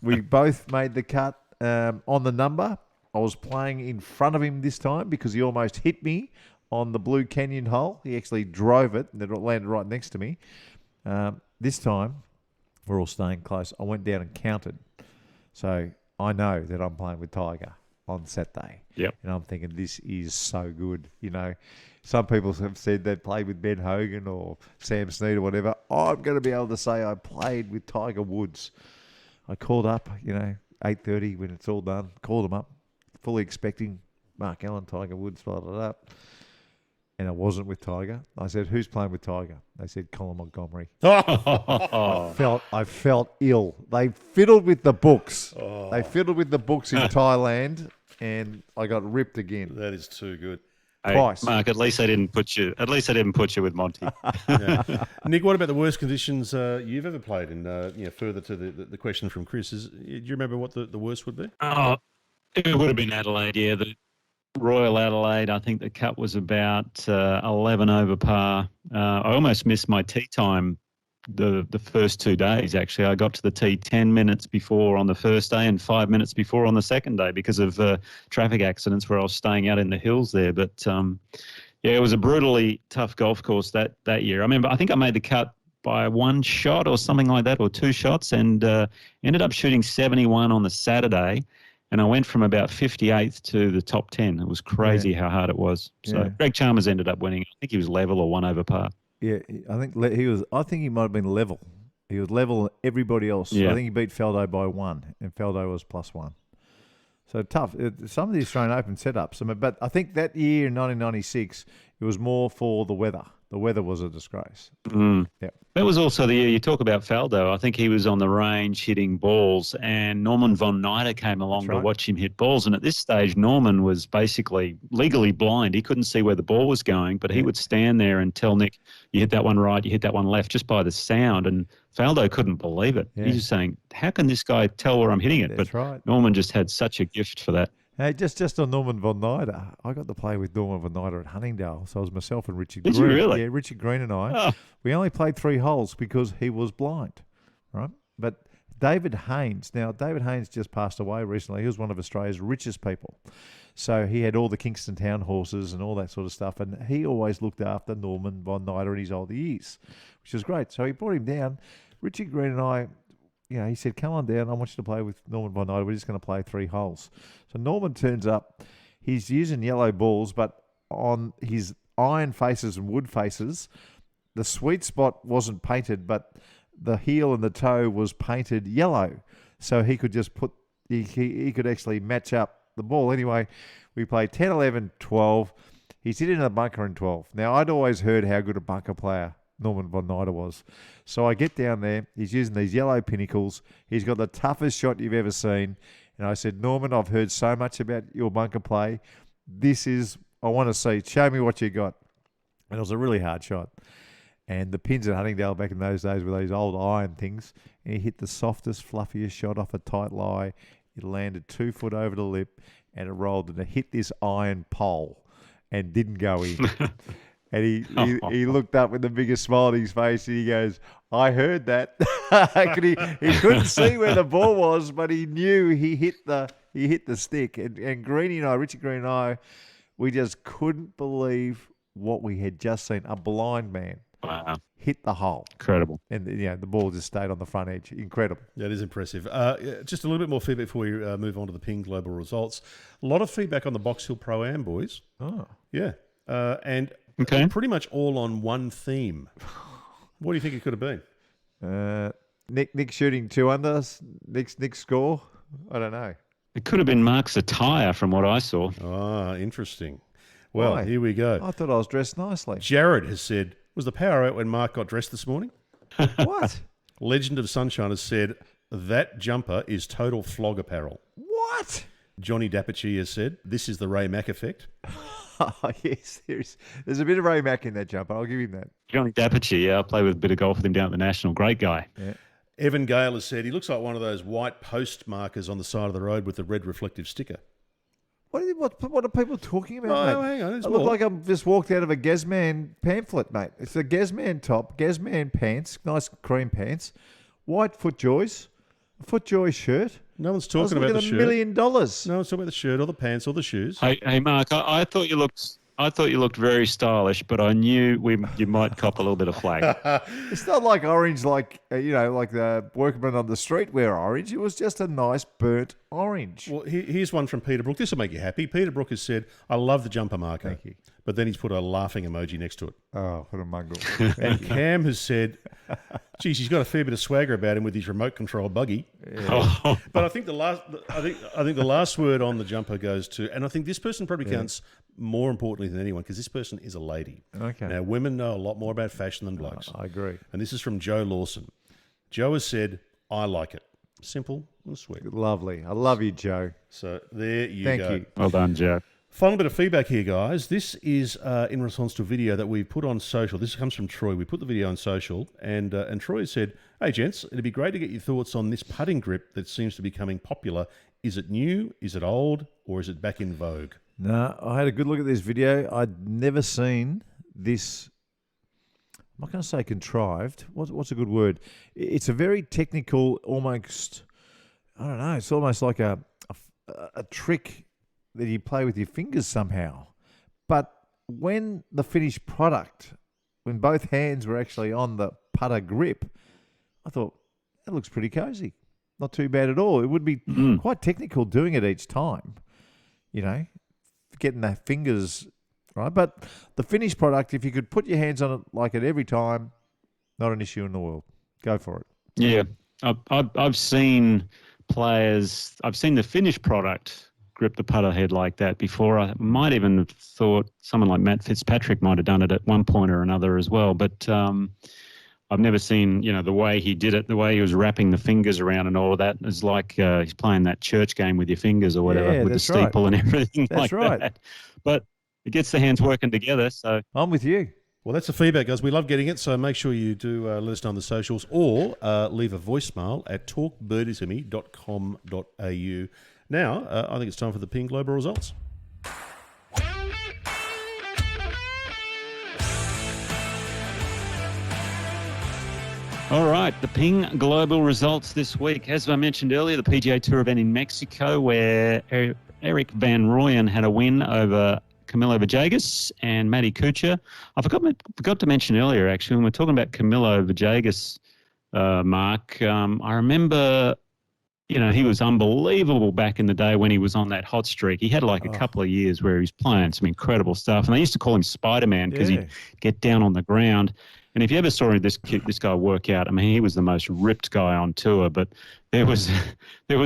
We both made the cut on the number. I was playing in front of him this time because he almost hit me on the Blue Canyon hole. He actually drove it and it landed right next to me. This time, we're all staying close. I went down and counted. So I know that I'm playing with Tiger on Saturday. Yep. And I'm thinking, this is so good. You know, some people have said they played with Ben Hogan or Sam Snead or whatever. I'm going to be able to say I played with Tiger Woods. I called up, 8:30 when it's all done. Called him up, fully expecting Mark Allen, Tiger Woods, blah, blah, blah. And I wasn't with Tiger. I said, who's playing with Tiger? They said, Colin Montgomery. I felt ill. They fiddled with the books. They fiddled with the books in Thailand, and I got ripped again. That is too good. Twice. Hey, Mark, at least they didn't put you with Monty. Yeah. Nick, what about the worst conditions you've ever played in? Further to the question from Chris, do you remember what the worst would be? Oh, it would have been Adelaide, yeah. The Royal Adelaide, I think the cut was about 11 over par. I almost missed my tee time the first 2 days, actually. I got to the tee 10 minutes before on the first day and 5 minutes before on the second day because of traffic accidents where I was staying out in the hills there. But, it was a brutally tough golf course that year. I think I made the cut by 1 shot or something like that, or 2 shots, and ended up shooting 71 on the Saturday. And I went from about 58th to the top 10. It was crazy how hard it was. So Greg Chalmers ended up winning. I think he was level or 1 over par. Yeah, I think he was. I think he might have been level. He was level everybody else. Yeah. I think he beat Faldo by 1, and Faldo was +1. So tough. Some of the Australian Open setups. But I think that year in 1996, it was more for the weather. The weather was a disgrace. Mm. Yep. That was also the year you talk about Faldo. I think he was on the range hitting balls, and Norman von Nijder came along to watch him hit balls. And at this stage, Norman was basically legally blind. He couldn't see where the ball was going, but he would stand there and tell Nick, you hit that one right, you hit that one left, just by the sound. And Faldo couldn't believe it. Yeah. He's just saying, how can this guy tell where I'm hitting it? That's but right. Norman just had such a gift for that. Hey, just on Norman von Nijder, I got to play with Norman von Nijder at Huntingdale. So it was myself and Richard Green. Did you really? Yeah, Richard Green and I. We only played 3 holes because he was blind, right? But David Haynes just passed away recently. He was one of Australia's richest people. So he had all the Kingston Town horses and all that sort of stuff. And he always looked after Norman von Nijder in his older years, which was great. So he brought him down. Richard Green and I, he said, come on down. I want you to play with Norman von Nijder. We're just going to play 3 holes. So Norman turns up. He's using yellow balls, but on his iron faces and wood faces, the sweet spot wasn't painted, but the heel and the toe was painted yellow. So he could just he could actually match up the ball. Anyway, we played 10, 11, 12. He's hit in a bunker in 12. Now, I'd always heard how good a bunker player Norman von Nijder was. So I get down there. He's using these yellow pinnacles. He's got the toughest shot you've ever seen. And I said, Norman, I've heard so much about your bunker play. I want to see. Show me what you got. And it was a really hard shot. And the pins at Huntingdale back in those days were those old iron things. And he hit the softest, fluffiest shot off a tight lie. It landed 2 foot over the lip and it rolled and it hit this iron pole and didn't go in. And he looked up with the biggest smile on his face and he goes, I heard that. he couldn't see where the ball was, but he knew he hit the stick. And Greenie and I, Richard Green and I, we just couldn't believe what we had just seen. A blind man hit the hole. Incredible. And the ball just stayed on the front edge. Incredible. That is impressive. Just a little bit more feedback before we move on to the Ping Global results. A lot of feedback on the Box Hill Pro-Am, boys. Oh. Yeah. And pretty much all on one theme. What do you think it could have been? Nick shooting 2 under. Nick's score. I don't know. It could have been Mark's attire from what I saw. Ah, interesting. Well, Why? here we go. I thought I was dressed nicely. Jared has said, was the power out when Mark got dressed this morning? What? Legend of Sunshine has said, that jumper is total flog apparel. What? Johnny Dapperchi has said, this is the Ray Mack effect. Oh, yes, there's a bit of Ray Mack in that jumper. I'll give him that. Johnny Dapperchi, yeah, I played with a bit of golf with him down at the National. Great guy. Yeah. Evan Gale has said, he looks like one of those white post markers on the side of the road with the red reflective sticker. What are people talking about, Oh, mate? hang on, there's I look more. like I've just walked out of a Gazman pamphlet, mate. It's a Gazman top, Gazman pants, nice cream pants, white FootJoys, a FootJoy shirt. No one's I was talking about looking the at shirt. $1 million. No one's talking about the shirt or the pants or the shoes. Hey, Mark, I thought you looked very stylish, but I knew you might cop a little bit of flag. It's not like orange, like the workmen on the street wear orange. It was just a nice burnt orange. Well, here's one from Peter Brook. This will make you happy. Peter Brook has said, I love the jumper marker. Thank you. But then he's put a laughing emoji next to it. Oh, what a mongrel! And Cam has said, geez, he's got a fair bit of swagger about him with his remote control buggy. Oh. But I think the last word on the jumper goes to, and I think this person probably counts more importantly than anyone, because this person is a lady. Okay. Now, women know a lot more about fashion than blokes. I agree. And this is from Joe Lawson. Joe has said, I like it. Simple and sweet. Lovely. I love you, Joe. So there you Thank go. you. Well done, Joe. Final bit of feedback here, guys. This is in response to a video that we put on social. This comes from Troy. We put the video on social, and Troy said, hey, gents, it'd be great to get your thoughts on this putting grip that seems to be becoming popular. Is it new, is it old, or is it back in vogue? No, I had a good look at this video. I'd never seen this. I'm not going to say contrived. What's a good word? It's a very technical, almost, I don't know, it's almost like a trick that you play with your fingers somehow. But when the finished product, when both hands were actually on the putter grip, I thought, that looks pretty cozy. Not too bad at all. It would be quite technical doing it each time, getting the fingers right. But the finished product, if you could put your hands on it like it every time, not an issue in the world. Go for it. Yeah, I've seen players. I've seen the finished product grip the putter head like that before. I might even have thought someone like Matt Fitzpatrick might have done it at one point or another as well. But I've never seen, the way he did it, the way he was wrapping the fingers around and all of that. It's like he's playing that church game with your fingers or whatever, with the steeple and everything That's like right. that. But it gets the hands working together. So I'm with you. Well, that's the feedback, guys. We love getting it, so make sure you do let us know on the socials or leave a voicemail at talkbirdietome.com.au. Now, I think it's time for the Ping Global results. all right, the Ping Global results this week. As I mentioned earlier, the PGA Tour event in Mexico, where Erik Van Rooyen had a win over Camilo Villegas and Matty Kuchar. I forgot to mention earlier, actually, when we're talking about Camilo Villegas, Mark, I remember, he was unbelievable back in the day when he was on that hot streak. He had a couple of years where he was playing some incredible stuff. And they used to call him Spider-Man because he'd get down on the ground. And if you ever saw this guy work out, I mean, he was the most ripped guy on tour. But there was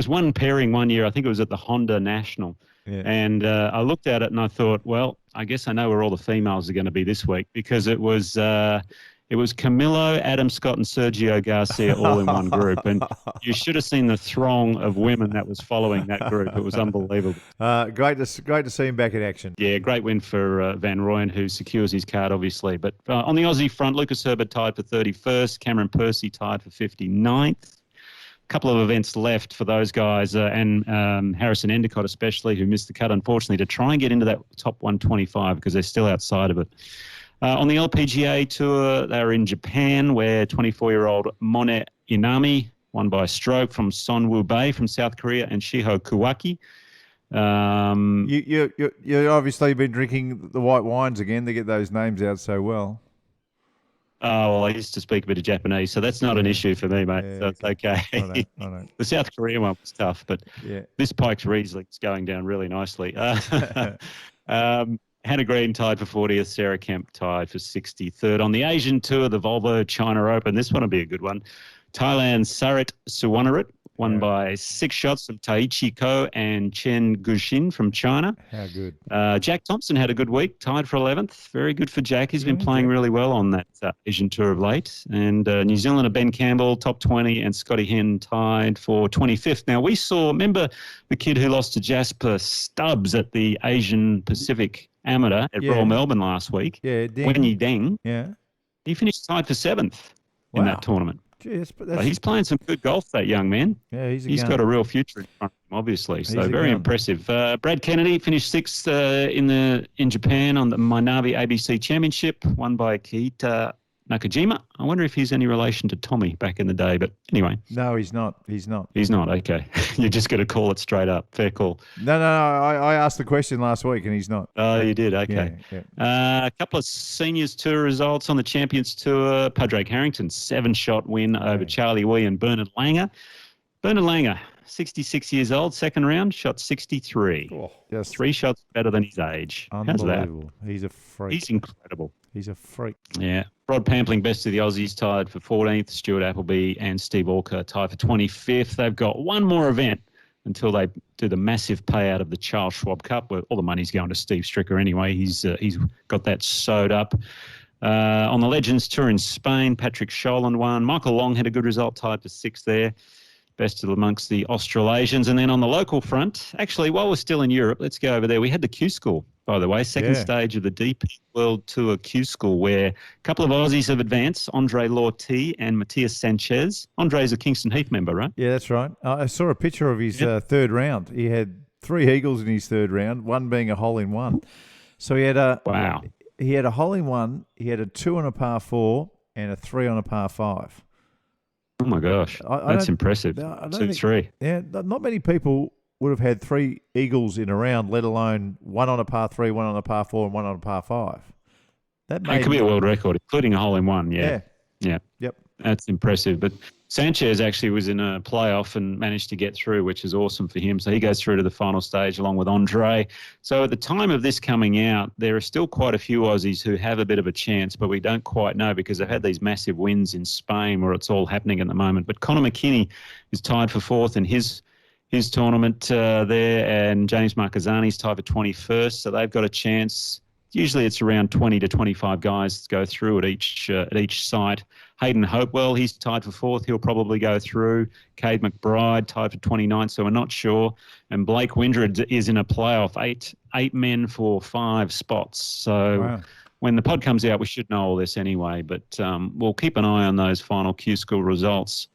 one pairing one year, I think it was at the Honda National. Yeah. And I looked at it and I thought, well, I guess I know where all the females are going to be this week, because it was Camilo, Adam Scott, and Sergio Garcia all in one group. And you should have seen the throng of women that was following that group. It was unbelievable. Great to see him back in action. Yeah, great win for Van Rooyen, who secures his card, obviously. But on the Aussie front, Lucas Herbert tied for 31st, Cameron Percy tied for 59th. Couple of events left for those guys, and Harrison Endicott especially, who missed the cut, unfortunately, to try and get into that top 125 because they're still outside of it. On the LPGA Tour, they were in Japan, where 24-year-old Mone Inami won by a stroke from Sonwoo Bae from South Korea and Shiho Kuwaki. You obviously been drinking the white wines again to get those names out so well. Oh, well, I used to speak a bit of Japanese, so that's not an issue for me, mate. Yeah, so it's okay. I know. The South Korean one was tough, but this Pikes Riesling is going down really nicely. Hannah Green tied for 40th, Sarah Kemp tied for 63rd. On the Asian Tour, the Volvo China Open, this one will be a good one. Thailand's Sarit Suwanarit won Yeah. by 6 shots from Taichi Ko and Chen Guxin from China. How good. Jack Thompson had a good week, tied for 11th. Very good for Jack. He's been Yeah, playing Jack. really well on that Asian Tour of late. And New Zealander Ben Campbell, top 20, and Scotty Henn tied for 25th. Now, we saw, remember the kid who lost to Jasper Stubbs at the Asian Pacific Amateur at Yeah. Royal Melbourne last week? Yeah, Ding. Wenyi Deng. Yeah. He finished tied for 7th in Wow. that tournament. Jeez, but So he's playing some good golf, that young man. yeah, he's He's gun. got a real future in front of him, obviously. So He's a very gun. impressive. Brad Kennedy finished 6th in Japan on the Minabe ABC Championship, won by Keita Nakajima. I wonder if he's any relation to Tommy back in the day. But anyway, No, he's not. He's not. he's not. Okay. You just got to call it straight up. Fair call. No. I asked the question last week, and he's not. Oh, you did? Okay. Yeah. A couple of Seniors Tour results on the Champions Tour. Padraig Harrington, 7-shot win over Charlie Wee and Bernard Langer. Bernard Langer, 66 years old, second round, shot 63. Oh, Just 3 shots better than his age. How's that? unbelievable. He's a freak. He's incredible. He's a freak. Yeah. Rod Pampling, best of the Aussies, tied for 14th. Stuart Appleby and Steve Orker tied for 25th. They've got one more event until they do the massive payout of the Charles Schwab Cup, where all the money's going to Steve Stricker anyway. He's got that sewed up. On the Legends Tour in Spain, Patrick Sholand won. Michael Long had a good result, tied for 6th there. Best of amongst the Australasians. And then on the local front, actually, while we're still in Europe, let's go over there. We had the Q School, by the way, second stage of the DP World Tour Q School, where a couple of Aussies have advanced, Andre Lortie and Matthias Sanchez. Andre's a Kingston Heath member, right? Yeah, that's right. I saw a picture of his third round. He had 3 eagles in his third round, one being a hole-in-one. So he had a He had a hole-in-one. He had a 2 on a par 4 and a 3 on a par 5. Oh, my gosh. That's impressive. 2-3. Yeah, not many people would have had 3 eagles in a round, let alone 1 on a par 3, 1 on a par 4, and 1 on a par 5. It could be a world record, including a hole-in-one, yeah. Yep. That's impressive. But Sanchez actually was in a playoff and managed to get through, which is awesome for him. So he goes through to the final stage along with Andre. So at the time of this coming out, there are still quite a few Aussies who have a bit of a chance, but we don't quite know because they've had these massive wins in Spain where it's all happening at the moment. But Conor McKinney is tied for 4th in his tournament there, and James Marquezani's tied for 21st. So they've got a chance. Usually it's around 20 to 25 guys that go through at each site. Hayden Hopewell, he's tied for 4th. He'll probably go through. Cade McBride tied for 29th, so we're not sure. And Blake Windred is in a playoff, eight men for 5 spots. So when the pod comes out, we should know all this anyway. But we'll keep an eye on those final Q School results.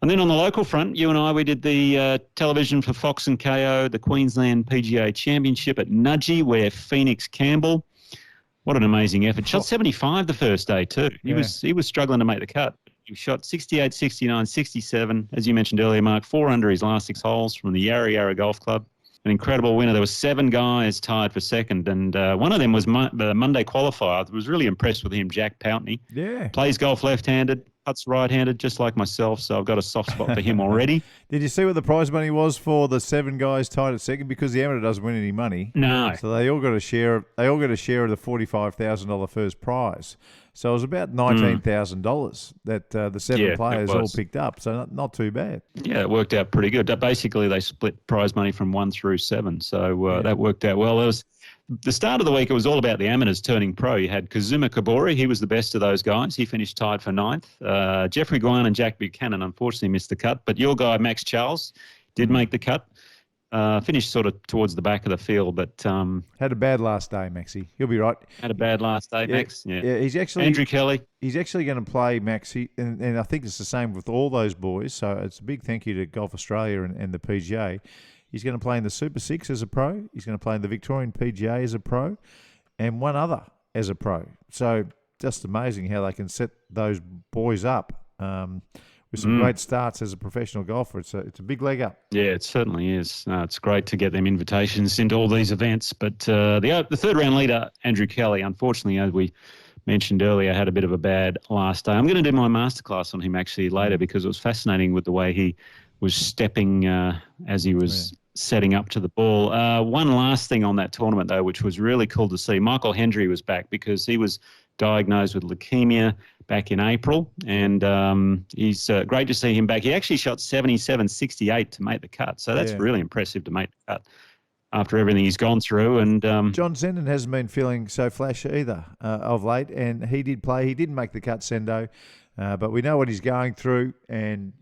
And then on the local front, you and I, we did the television for Fox and KO, the Queensland PGA Championship at Nudgee, where Phoenix Campbell, what an amazing effort. Shot 75 the first day too. He was struggling to make the cut. He shot 68, 69, 67, as you mentioned earlier, Mark, 4 under his last 6 holes from the Yarra Yarra Golf Club. An incredible winner. There were 7 guys tied for second, and one of them was the Monday qualifier. I was really impressed with him, Jack Pountney. Yeah. Plays golf left-handed, putts right-handed, just like myself, so I've got a soft spot for him already. Did you see what the prize money was for the 7 guys tied at second? Because the amateur doesn't win any money. No. So they all got a share. They all got a share of the $45,000 first prize. So it was about $19,000 that the 7 players all picked up. So not too bad. Yeah, it worked out pretty good. Basically, they split prize money from 1 through 7. So that worked out well. It was the start of the week. It was all about the amateurs turning pro. You had Kazuma Kabori. He was the best of those guys. He finished tied for 9th. Jeffrey Guan and Jack Buchanan unfortunately missed the cut. But your guy, Max Charles, did make the cut. Finished sort of towards the back of the field, but had a bad last day, Maxie. He'll be right. Had a bad last day, Max. Yeah, he's actually Andrew Kelly. He's actually going to play Maxie, and I think it's the same with all those boys. So it's a big thank you to Golf Australia and the PGA. He's going to play in the Super 6 as a pro. He's going to play in the Victorian PGA as a pro, and one other as a pro. So just amazing how they can set those boys up. With some great starts as a professional golfer. It's a big leg up. Yeah, it certainly is. It's great to get them invitations into all these events. But the third round leader, Andrew Kelly, unfortunately, as we mentioned earlier, had a bit of a bad last day. I'm going to do my masterclass on him actually later because it was fascinating with the way he was stepping as he was setting up to the ball. One last thing on that tournament, though, which was really cool to see. Michael Hendry was back because he was diagnosed with leukemia, back in April, and he's great to see him back. He actually shot 77.68 to make the cut, so that's really impressive to make the cut after everything he's gone through. And John Zenden hasn't been feeling so flashy either of late, and he did play. He didn't make the cut, Sendo, but we know what he's going through, and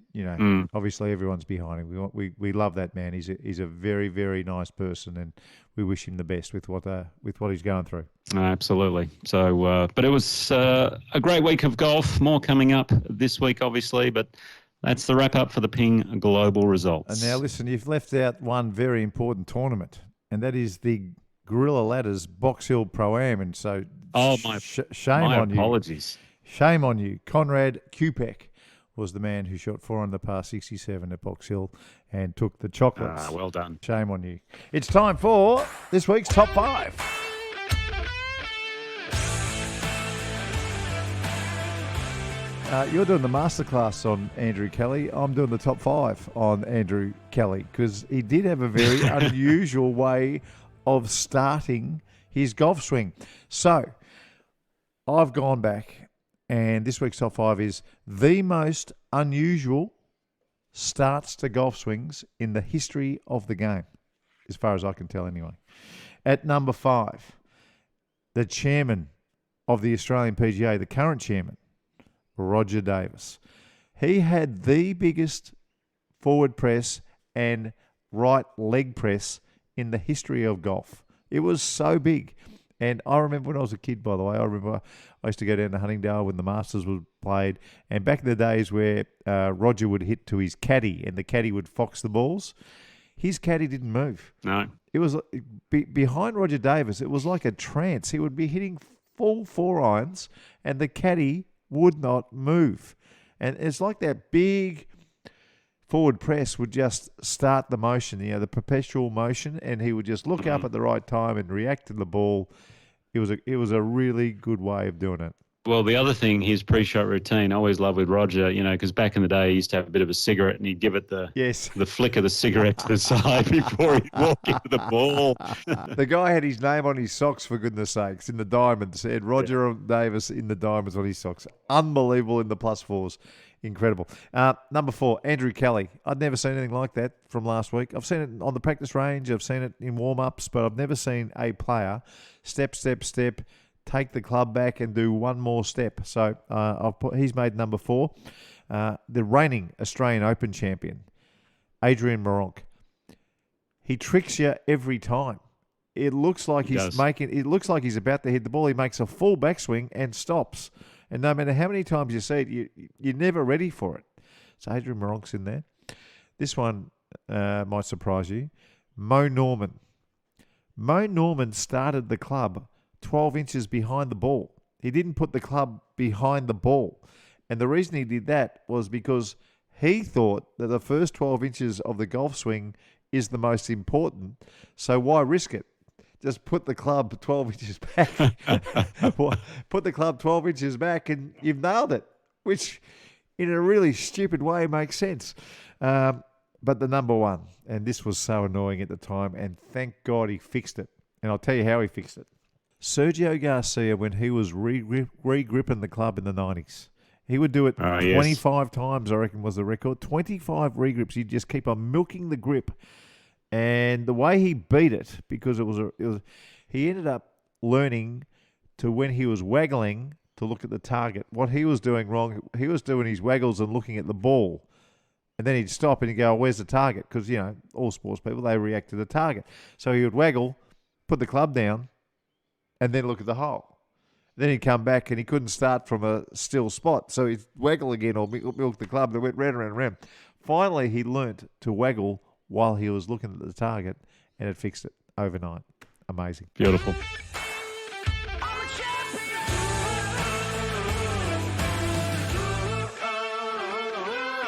obviously everyone's behind him. We love that man. He's a very, very nice person, and we wish him the best with what he's going through. Absolutely. So, but it was a great week of golf. More coming up this week, obviously, but that's the wrap up for the Ping Global results. And now, listen, you've left out one very important tournament, and that is the Gorilla Ladders Box Hill Pro-Am. And so, shame on you. Apologies. Shame on you. Conrad Kupek was the man who shot 4 under par 67 at Box Hill and took the chocolates. Well done. Shame on you. It's time for this week's Top 5. You're doing the masterclass on Andrew Kelly. I'm doing the top 5 on Andrew Kelly because he did have a very unusual way of starting his golf swing. So I've gone back, and this week's top 5 is the most unusual starts to golf swings in the history of the game, as far as I can tell anyway. At number 5, the chairman of the Australian PGA, the current chairman, Roger Davis. He had the biggest forward press and right leg press in the history of golf. It was so big. And I remember when I was a kid, by the way, I used to go down to Huntingdale when the Masters was played. And back in the days where Roger would hit to his caddy and the caddy would fox the balls, his caddy didn't move. No. It was behind Roger Davis, it was like a trance. He would be hitting full 4 irons and the caddy would not move. And it's like that big forward press would just start the motion, the perpetual motion, and he would just look up at the right time and react to the ball. It was a really good way of doing it. Well, the other thing, his pre-shot routine, I always loved with Roger, because back in the day he used to have a bit of a cigarette and he'd give it the flick of the cigarette to the side before he'd walk into the ball. The guy had his name on his socks, for goodness sakes, in the diamonds. It had Roger Davis in the diamonds on his socks. Unbelievable in the +4s. Incredible. Number 4, Andrew Kelly. I'd never seen anything like that from last week. I've seen it on the practice range. I've seen it in warm-ups, but I've never seen a player step, take the club back and do one more step. So he's made number 4. The reigning Australian Open champion, Adrian Moronk. He tricks you every time. It looks like it looks like he's about to hit the ball. He makes a full backswing and stops. And no matter how many times you see it, you're never ready for it. So Adrian Moronk's in there. This one might surprise you. Mo Norman. Mo Norman started the club 12 inches behind the ball. He didn't put the club behind the ball. And the reason he did that was because he thought that the first 12 inches of the golf swing is the most important. So why risk it? Just put the club 12 inches back. Put the club 12 inches back and you've nailed it, which in a really stupid way makes sense. But the number 1, and this was so annoying at the time, and thank God he fixed it. And I'll tell you how he fixed it. Sergio Garcia, when he was re-gripping the club in the 90s, he would do it 25 times, I reckon was the record. 25 regrips. He'd just keep on milking the grip. And the way he beat it, because he ended up learning to, when he was waggling, to look at the target. What he was doing wrong, he was doing his waggles and looking at the ball. And then he'd stop and he'd go, where's the target? Because, all sports people, they react to the target. So he would waggle, put the club down, and then look at the hole. Then he'd come back and he couldn't start from a still spot. So he'd waggle again or milk the club. They went round and round. Finally, he learnt to waggle while he was looking at the target, and it fixed it overnight. Amazing. Beautiful.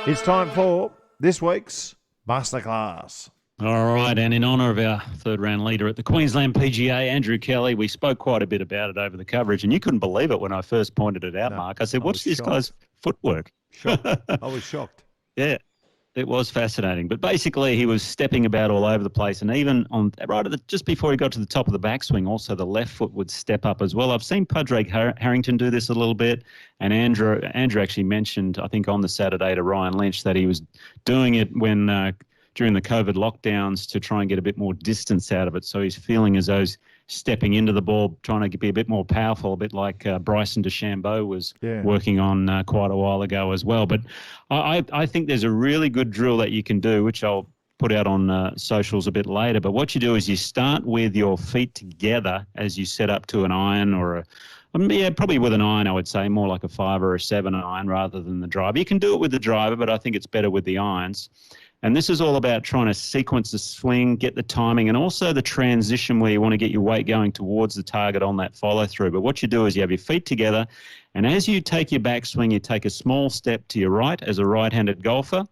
It's time for this week's Masterclass. All right, and in honour of our third-round leader at the Queensland PGA, Andrew Kelly, we spoke quite a bit about it over the coverage, and you couldn't believe it when I first pointed it out, Mark. I said, what's this guy's footwork? Shocked. I was shocked. Yeah. It was fascinating. But basically, he was stepping about all over the place. And even just before he got to the top of the backswing, also the left foot would step up as well. I've seen Padraig Harrington do this a little bit. And Andrew actually mentioned, I think on the Saturday to Ryan Lynch, that he was doing it when during the COVID lockdowns to try and get a bit more distance out of it. So he's feeling as though he's stepping into the ball, trying to be a bit more powerful, a bit like Bryson DeChambeau was working on quite a while ago as well. But I think there's a really good drill that you can do, which I'll put out on socials a bit later. But what you do is you start with your feet together as you set up to an iron or probably with an iron, I would say, more like a 5 or a 7 iron rather than the driver. You can do it with the driver, but I think it's better with the irons. And this is all about trying to sequence the swing, get the timing, and also the transition where you want to get your weight going towards the target on that follow-through. But what you do is you have your feet together, and as you take your backswing, you take a small step to your right as a right-handed golfer.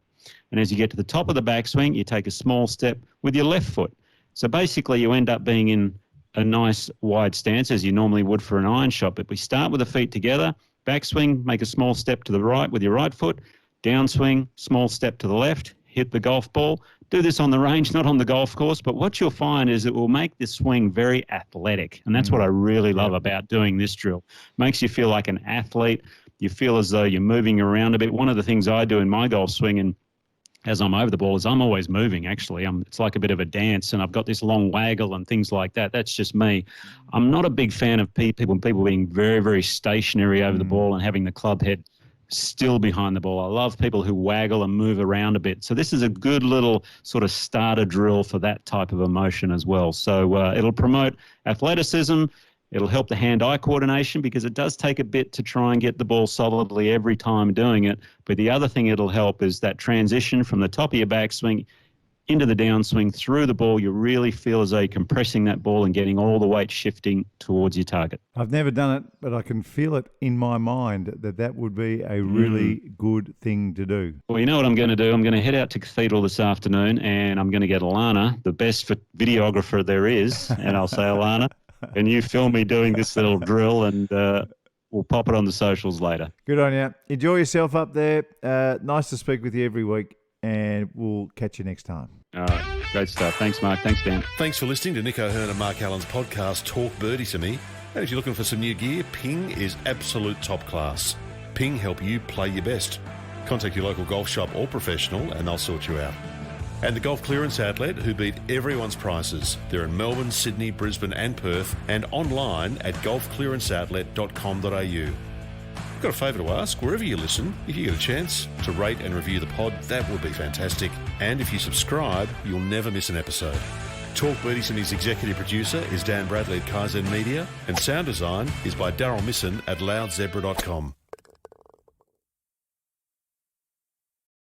And as you get to the top of the backswing, you take a small step with your left foot. So basically you end up being in a nice wide stance as you normally would for an iron shot. But we start with the feet together, backswing, make a small step to the right with your right foot, downswing, small step to the left, hit the golf ball. Do this on the range, not on the golf course, but what you'll find is it will make this swing very athletic, and that's what I really love about doing this drill. Makes you feel like an athlete. You feel as though you're moving around a bit. One of the things I do in my golf swing, and as I'm over the ball, is I'm always moving, actually. It's like a bit of a dance, and I've got this long waggle and things like that. That's just me. I'm not a big fan of people being very, very stationary over the ball and having the club head still behind the ball. I love people who waggle and move around a bit. So this is a good little sort of starter drill for that type of emotion as well. So it'll promote athleticism. It'll help the hand-eye coordination because it does take a bit to try and get the ball solidly every time doing it. But the other thing it'll help is that transition from the top of your backswing into the downswing through the ball. You really feel as though you're compressing that ball and getting all the weight shifting towards your target. I've never done it, but I can feel it in my mind that would be a really good thing to do. Well, you know what I'm going to do? I'm going to head out to Cathedral this afternoon and I'm going to get Alana, the best videographer there is, and I'll say, Alana, can you film me doing this little drill, and we'll pop it on the socials later. Good on you. Enjoy yourself up there. Nice to speak with you every week, and we'll catch you next time. All right. Great stuff. Thanks, Mark. Thanks, Dan. Thanks for listening to Nick O'Hearn and Mark Allen's podcast, Talk Birdie to Me. And if you're looking for some new gear, Ping is absolute top class. Ping help you play your best. Contact your local golf shop or professional and they'll sort you out. And the Golf Clearance Outlet, who beat everyone's prices. They're in Melbourne, Sydney, Brisbane and Perth, and online at golfclearanceoutlet.com.au. Got a favour to ask, wherever you listen, if you get a chance to rate and review the pod, that would be fantastic. And if you subscribe, you'll never miss an episode. Talk Birdie to Me's executive producer is Dan Bradley at Kaizen Media, and sound design is by Daryl Misson at loudzebra.com.